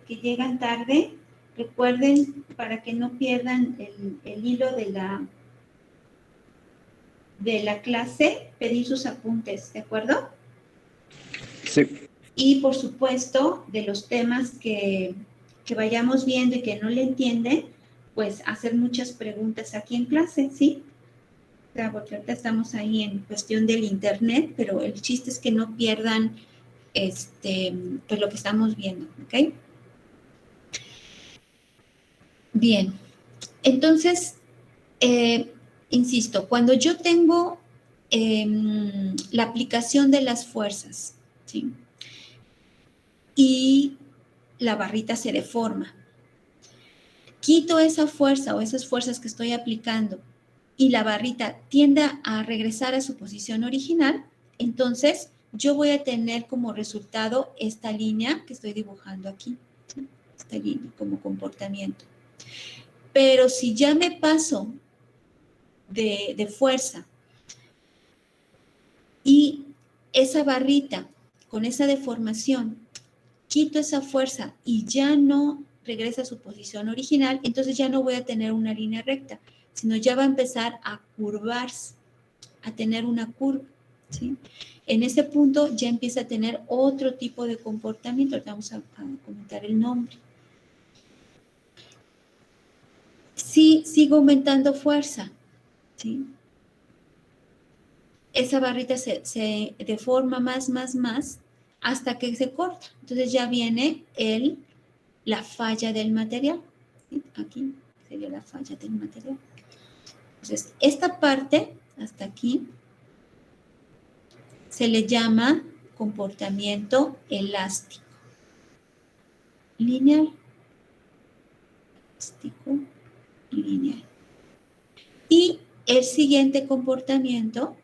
llegan tarde, recuerden, para que no pierdan el hilo de la clase, pedir sus apuntes, ¿de acuerdo? Sí. Y, por supuesto, de los temas que vayamos viendo y que no le entienden, pues hacer muchas preguntas aquí en clase, ¿sí? O sea, porque ahorita estamos ahí en cuestión del internet, pero el chiste es que no pierdan pues lo que estamos viendo, ¿ok? Bien, entonces, insisto, cuando yo tengo la aplicación de las fuerzas, ¿sí? Y la barrita se deforma, quito esa fuerza o esas fuerzas que estoy aplicando y la barrita tiende a regresar a su posición original, entonces yo voy a tener como resultado esta línea que estoy dibujando aquí, ¿sí? Esta línea como comportamiento. Pero si ya me paso de fuerza y esa barrita con esa deformación, quito esa fuerza y ya no regresa a su posición original, entonces ya no voy a tener una línea recta, sino ya va a empezar a curvarse, a tener una curva, ¿sí? En ese punto ya empieza a tener otro tipo de comportamiento. Ahorita vamos a comentar el nombre. Si sigo aumentando fuerza, ¿sí? Esa barrita se deforma más, hasta que se corta. Entonces ya viene la falla del material, ¿sí? Aquí sería la falla del material. Entonces, esta parte, hasta aquí, se le llama comportamiento elástico. Lineal. Elástico, lineal. Y el siguiente comportamiento,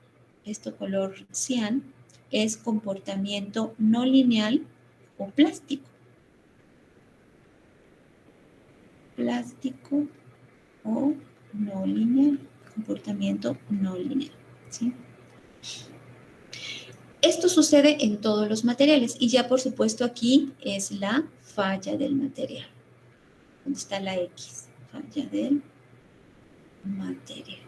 esto color cian, es comportamiento no lineal o plástico. Plástico o no lineal, comportamiento no lineal, ¿sí? Esto sucede en todos los materiales y ya por supuesto aquí es la falla del material. ¿Dónde está la X? Falla del material.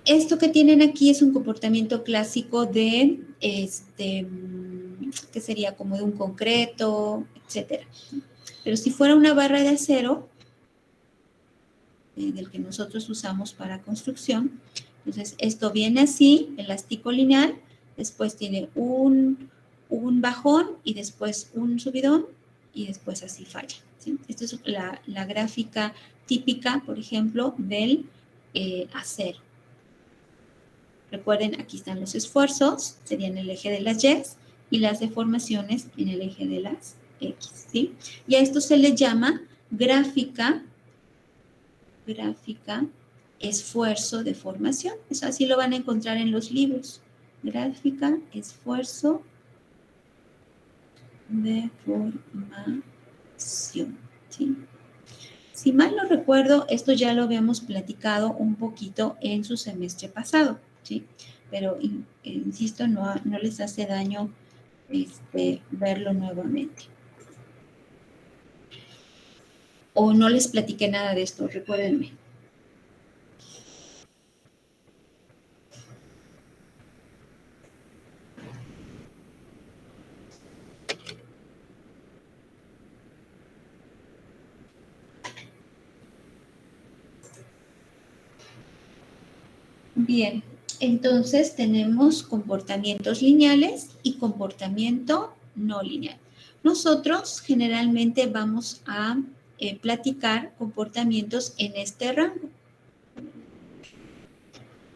Esto que tienen aquí es un comportamiento clásico de, que sería como de un concreto, etcétera. Pero si fuera una barra de acero, del que nosotros usamos para construcción, entonces esto viene así, elástico lineal, después tiene un bajón y después un subidón y después así falla, ¿sí? Esta es la gráfica típica, por ejemplo, del acero. Recuerden, aquí están los esfuerzos, serían el eje de las Y, y las deformaciones en el eje de las X, ¿sí? Y a esto se le llama gráfica, esfuerzo, deformación. Eso así lo van a encontrar en los libros. Gráfica, esfuerzo, deformación, ¿sí? Si mal no recuerdo, esto ya lo habíamos platicado un poquito en su semestre pasado, ¿sí? Pero, insisto, no les hace daño verlo nuevamente. O no les platiqué nada de esto, recuérdenme. Bien, entonces tenemos comportamientos lineales y comportamiento no lineal. Nosotros generalmente vamos a platicar comportamientos en este rango.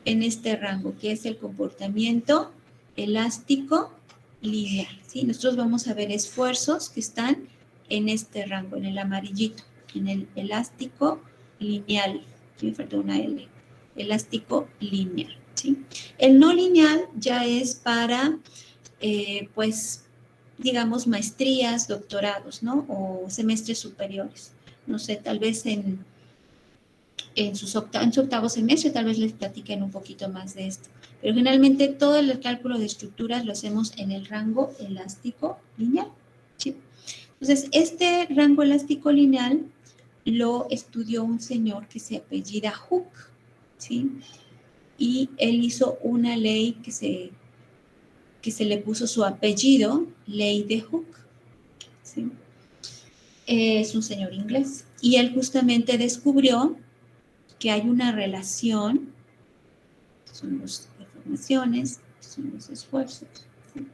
En este rango, que es el comportamiento elástico lineal, ¿sí? Nosotros vamos a ver esfuerzos que están en este rango, en el amarillito, en el elástico lineal. Aquí me falta una L. Elástico lineal, ¿sí? El no lineal ya es para, pues, digamos, maestrías, doctorados, ¿no? O semestres superiores. No sé, tal vez en su octavo semestre tal vez les platiquen un poquito más de esto. Pero generalmente todo el cálculo de estructuras lo hacemos en el rango elástico lineal, ¿sí? Entonces, este rango elástico lineal lo estudió un señor que se apellida Hooke, ¿sí? Y él hizo una ley que se le puso su apellido, ley de Hooke, ¿sí? Es un señor inglés. Y él justamente descubrió que hay una relación, son las deformaciones, son los esfuerzos, ¿sí?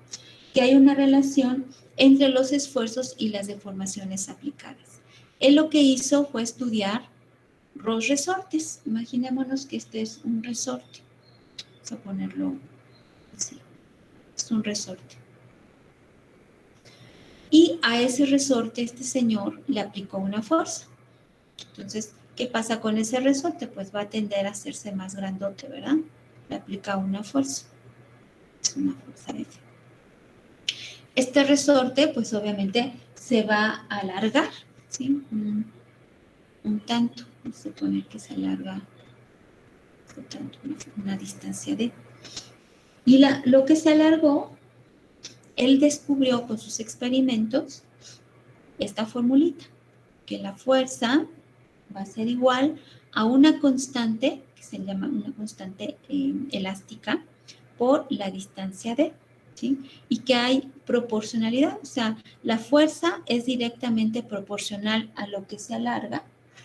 Que hay una relación entre los esfuerzos y las deformaciones aplicadas. Él lo que hizo fue estudiar los resortes. Imaginémonos que este es un resorte. Vamos a ponerlo así. Es un resorte. Y a ese resorte este señor le aplicó una fuerza. Entonces, ¿qué pasa con ese resorte? Pues va a tender a hacerse más grandote, ¿verdad? Le aplica una fuerza. Es una fuerza F. Este resorte, pues obviamente se va a alargar, ¿sí? Un tanto. Vamos a poner que se alarga un tanto, una distancia D. Y lo que se alargó, él descubrió con sus experimentos esta formulita, que la fuerza va a ser igual a una constante, que se llama una constante elástica, por la distancia D, ¿sí? Y que hay proporcionalidad, o sea, la fuerza es directamente proporcional a lo que se alarga,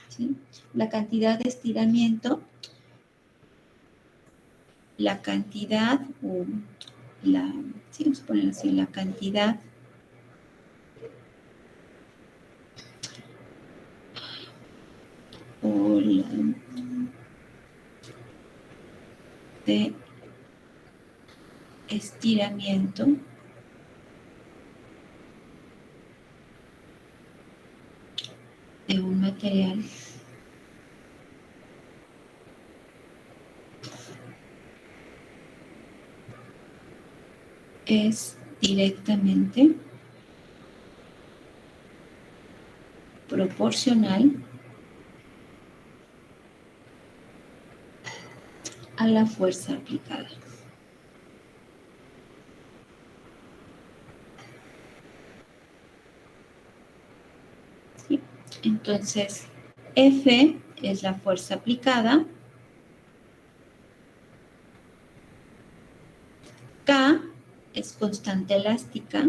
¿sí? La cantidad de estiramiento, la cantidad, sí, vamos a poner así, la cantidad por de estiramiento de un material es directamente proporcional a la fuerza aplicada. ¿Sí? Entonces, F es la fuerza aplicada, K es constante elástica,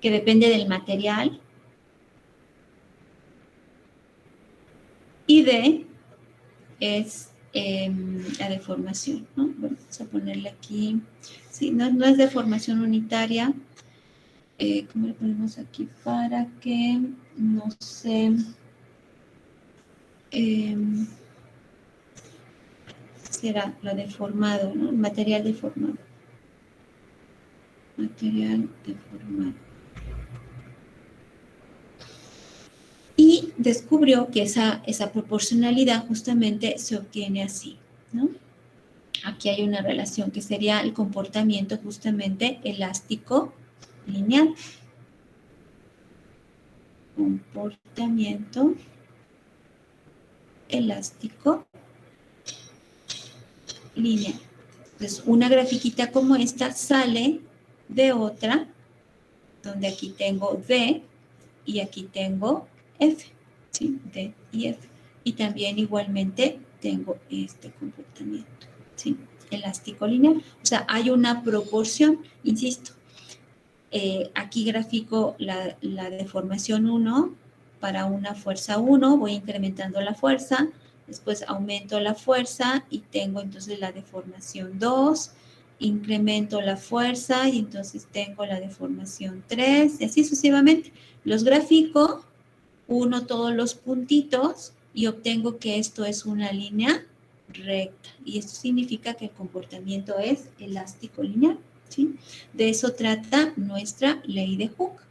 que depende del material, y D es la deformación, ¿no? Bueno, vamos a ponerle aquí, sí, no es deformación unitaria, ¿cómo le ponemos aquí? Para que no se... será lo deformado, ¿no? El material deformado. Material deformado. Y descubrió que esa proporcionalidad justamente se obtiene así, ¿no? Aquí hay una relación que sería el comportamiento justamente elástico lineal. Comportamiento elástico lineal. Entonces, una grafiquita como esta sale de otra, donde aquí tengo D y aquí tengo F, ¿sí? D y F. Y también igualmente tengo este comportamiento, ¿sí? Elástico lineal. O sea, hay una proporción, insisto. Aquí grafico la deformación 1 para una fuerza 1, voy incrementando la fuerza, después aumento la fuerza y tengo entonces la deformación 2, incremento la fuerza y entonces tengo la deformación 3, y así sucesivamente. Los grafico, uno todos los puntitos y obtengo que esto es una línea recta. Y esto significa que el comportamiento es elástico lineal, ¿sí? De eso trata nuestra ley de Hooke.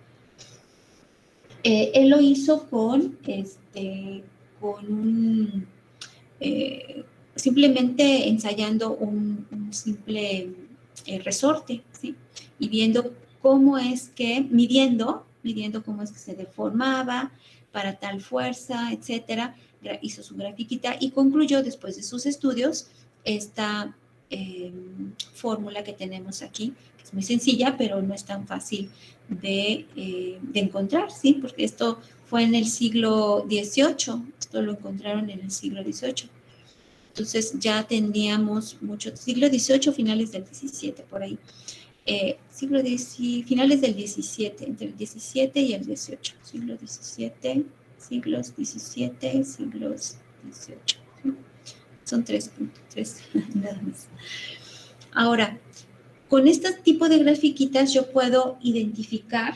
Él lo hizo con simplemente ensayando un simple resorte, ¿sí? Y viendo cómo es que, midiendo cómo es que se deformaba para tal fuerza, etcétera, hizo su grafiquita y concluyó después de sus estudios esta fórmula que tenemos aquí, que es muy sencilla, pero no es tan fácil de encontrar, ¿sí? Porque esto fue en el siglo XVIII, esto lo encontraron en el siglo XVIII. Entonces ya teníamos mucho, siglo XVIII, finales del XVII, por ahí. Finales del XVII, entre el XVII y el XVIII. Siglo XVII, siglos XVII, siglos XVIII. ¿Sí? Son 3.3, nada más. Ahora, con este tipo de grafiquitas yo puedo identificar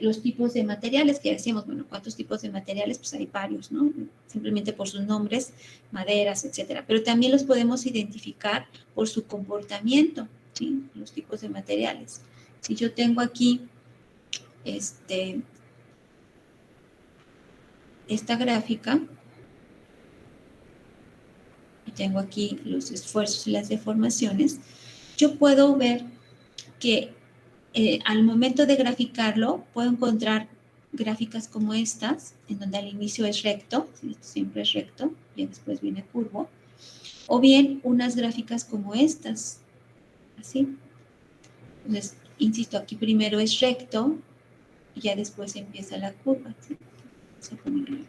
los tipos de materiales que decíamos, bueno, ¿cuántos tipos de materiales? Pues hay varios, ¿no? Simplemente por sus nombres, maderas, etcétera. Pero también los podemos identificar por su comportamiento, ¿sí? Los tipos de materiales. Si yo tengo aquí esta gráfica y tengo aquí los esfuerzos y las deformaciones, yo puedo ver que al momento de graficarlo, puedo encontrar gráficas como estas, en donde al inicio es recto, siempre es recto, y después viene curvo, o bien unas gráficas como estas, así. Entonces, insisto, aquí primero es recto, y ya después empieza la curva, ¿sí? Vamos a ponerlo.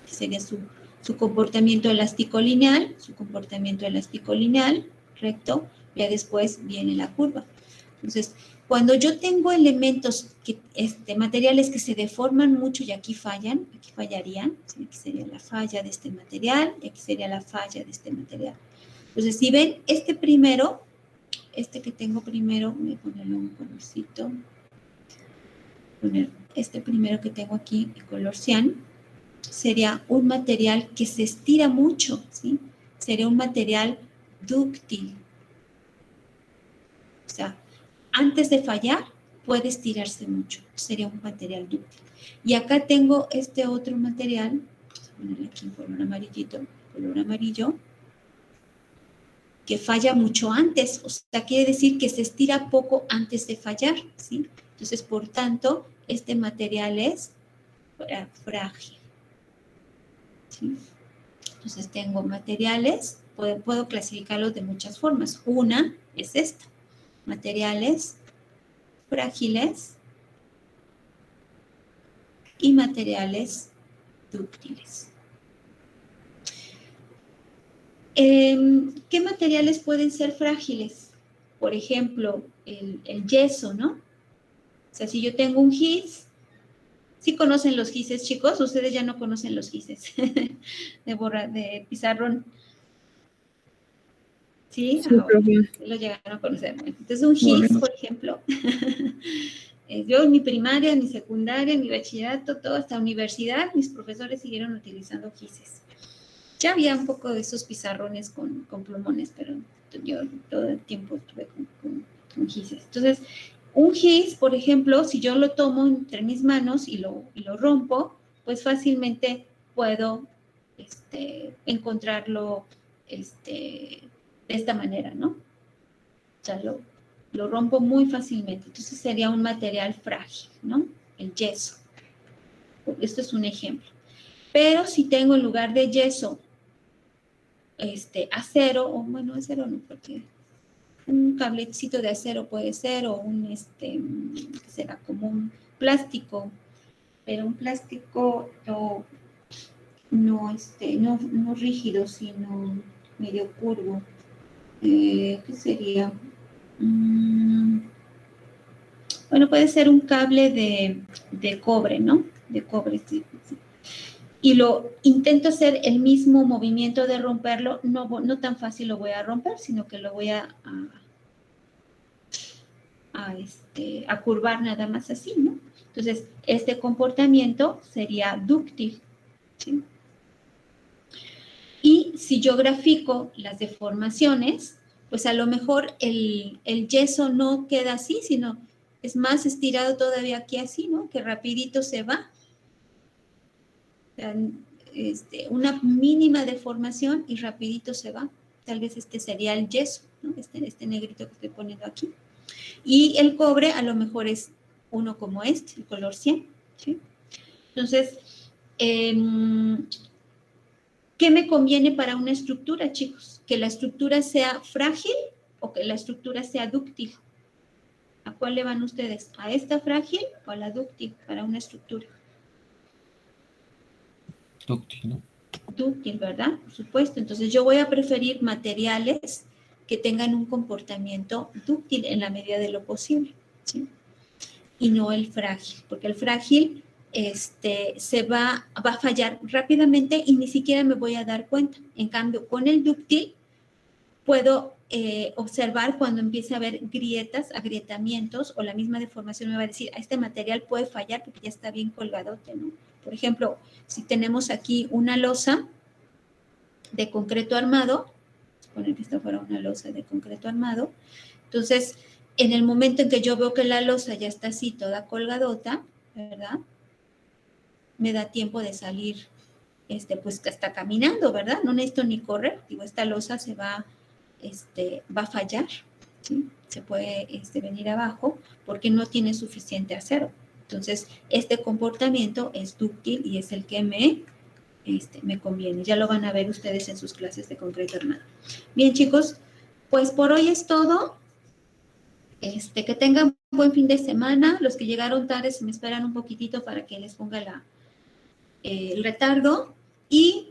Sería su comportamiento elástico lineal, recto, ya después viene la curva. Entonces, cuando yo tengo elementos, materiales que se deforman mucho y aquí fallarían, ¿sí? Aquí sería la falla de este material y aquí sería la falla de este material. Entonces, si ven, que tengo primero, voy a ponerle un colorcito, poner este primero que tengo aquí, el color cian, sería un material que se estira mucho, ¿sí? Sería un material dúctil. O sea, antes de fallar, puede estirarse mucho. Sería un material dúctil. Y acá tengo este otro material, vamos a ponerle aquí en color amarillito, color amarillo, que falla mucho antes. O sea, quiere decir que se estira poco antes de fallar, ¿sí? Entonces, por tanto, este material es frágil. ¿Sí? Entonces, tengo materiales, puedo clasificarlos de muchas formas. Una es esta, materiales frágiles y materiales dúctiles. ¿Qué materiales pueden ser frágiles? Por ejemplo, el yeso, ¿no? O sea, si yo tengo un gis, ¿sí conocen los gises, chicos? Ustedes ya no conocen los gises de pizarrón. ¿Sí? Sí, profe. Lo llegaron a conocer. Entonces, un gis, por ejemplo, yo en mi primaria, en mi secundaria, en mi bachillerato, todo hasta universidad, mis profesores siguieron utilizando gises. Ya había un poco de esos pizarrones con plumones, pero yo todo el tiempo estuve con gises. Entonces, un gis, por ejemplo, si yo lo tomo entre mis manos y lo rompo, pues fácilmente puedo encontrarlo de esta manera, ¿no? O sea, lo rompo muy fácilmente. Entonces sería un material frágil, ¿no? El yeso. Esto es un ejemplo. Pero si tengo en lugar de yeso acero, o bueno, acero no, porque un cablecito de acero puede ser, o un, que será como un plástico, pero un plástico no rígido, sino medio curvo. ¿Qué sería? Bueno, puede ser un cable de cobre, ¿no? De cobre, sí. Y lo intento hacer el mismo movimiento de romperlo, no tan fácil lo voy a romper, sino que lo voy a curvar nada más así, ¿no? Entonces, este comportamiento sería dúctil, ¿sí? Y si yo grafico las deformaciones, pues a lo mejor el yeso no queda así, sino es más estirado todavía aquí así, ¿no? Que rapidito se va. O sea, una mínima deformación y rapidito se va. Tal vez este sería el yeso, ¿no? Este negrito que estoy poniendo aquí. Y el cobre a lo mejor es uno como el color 100, ¿sí? Entonces, ¿qué me conviene para una estructura, chicos? ¿Que la estructura sea frágil o que la estructura sea dúctil? ¿A cuál le van ustedes? ¿A esta frágil o a la dúctil para una estructura? Dúctil, ¿no? Dúctil, ¿verdad? Por supuesto. Entonces, yo voy a preferir materiales que tengan un comportamiento dúctil en la medida de lo posible, ¿sí? Y no el frágil, porque el frágil va a fallar rápidamente y ni siquiera me voy a dar cuenta. En cambio, con el dúctil puedo observar cuando empiece a haber grietas, agrietamientos, o la misma deformación me va a decir, este material puede fallar porque ya está bien colgadote, ¿no? Por ejemplo, si tenemos aquí una losa de concreto armado, vamos a poner que esta fuera una losa de concreto armado, entonces, en el momento en que yo veo que la losa ya está así, toda colgadota, ¿verdad? Me da tiempo de salir, pues hasta caminando, ¿verdad? No necesito ni correr, digo, esta losa se va a fallar, ¿sí? Se puede venir abajo porque no tiene suficiente acero. Entonces, este comportamiento es dúctil y es el que me conviene. Ya lo van a ver ustedes en sus clases de concreto armado. Bien, chicos, pues por hoy es todo. Que tengan un buen fin de semana. Los que llegaron tarde se me esperan un poquitito para que les ponga el retardo. Y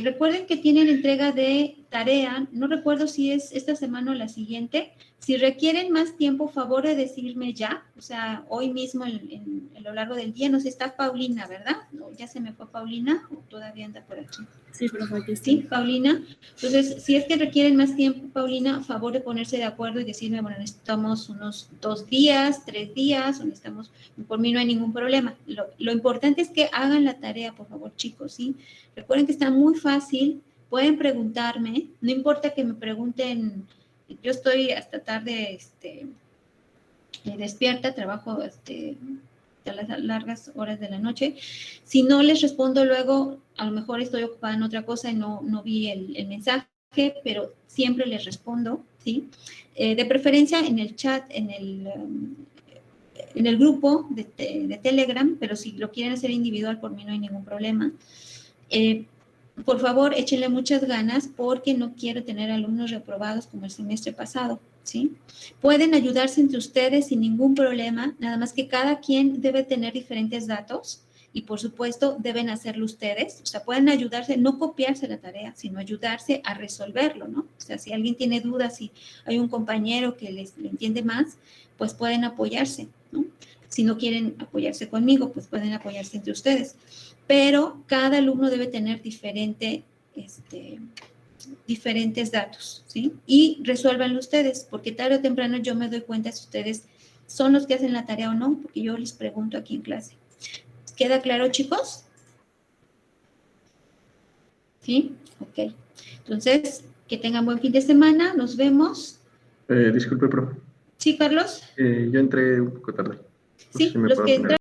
recuerden que tienen entrega de tarea, no recuerdo si es esta semana o la siguiente, si requieren más tiempo, favor de decirme ya, o sea, hoy mismo a lo largo del día, no sé, está Paulina, ¿verdad? ¿No? ¿Ya se me fue Paulina o todavía anda por aquí? Sí, profe, aquí Sí, Paulina. Entonces, si es que requieren más tiempo, Paulina, favor de ponerse de acuerdo y decirme, bueno, necesitamos unos 2 días, 3 días, o necesitamos, por mí no hay ningún problema. Lo importante es que hagan la tarea, por favor, chicos, ¿sí? Recuerden que está muy fácil, pueden preguntarme, no importa que me pregunten, yo estoy hasta tarde despierta, trabajo a las largas horas de la noche. Si no les respondo luego, a lo mejor estoy ocupada en otra cosa y no vi el mensaje, pero siempre les respondo, ¿sí? De preferencia en el chat, en el grupo de Telegram, pero si lo quieren hacer individual, por mí no hay ningún problema. Por favor, échenle muchas ganas porque no quiero tener alumnos reprobados como el semestre pasado, ¿sí? Pueden ayudarse entre ustedes sin ningún problema, nada más que cada quien debe tener diferentes datos y, por supuesto, deben hacerlo ustedes. O sea, pueden ayudarse, no copiarse la tarea, sino ayudarse a resolverlo, ¿no? O sea, si alguien tiene dudas, si hay un compañero que lo entiende más, pues pueden apoyarse, ¿no? Si no quieren apoyarse conmigo, pues pueden apoyarse entre ustedes. Pero cada alumno debe tener diferentes datos, ¿sí? Y resuélvanlo ustedes, porque tarde o temprano yo me doy cuenta si ustedes son los que hacen la tarea o no, porque yo les pregunto aquí en clase. ¿Queda claro, chicos? ¿Sí? Ok. Entonces, que tengan buen fin de semana. Nos vemos. Disculpe, profe. ¿Sí, Carlos? Yo entré un poco tarde. No sé Sí, si me los puedo que poner.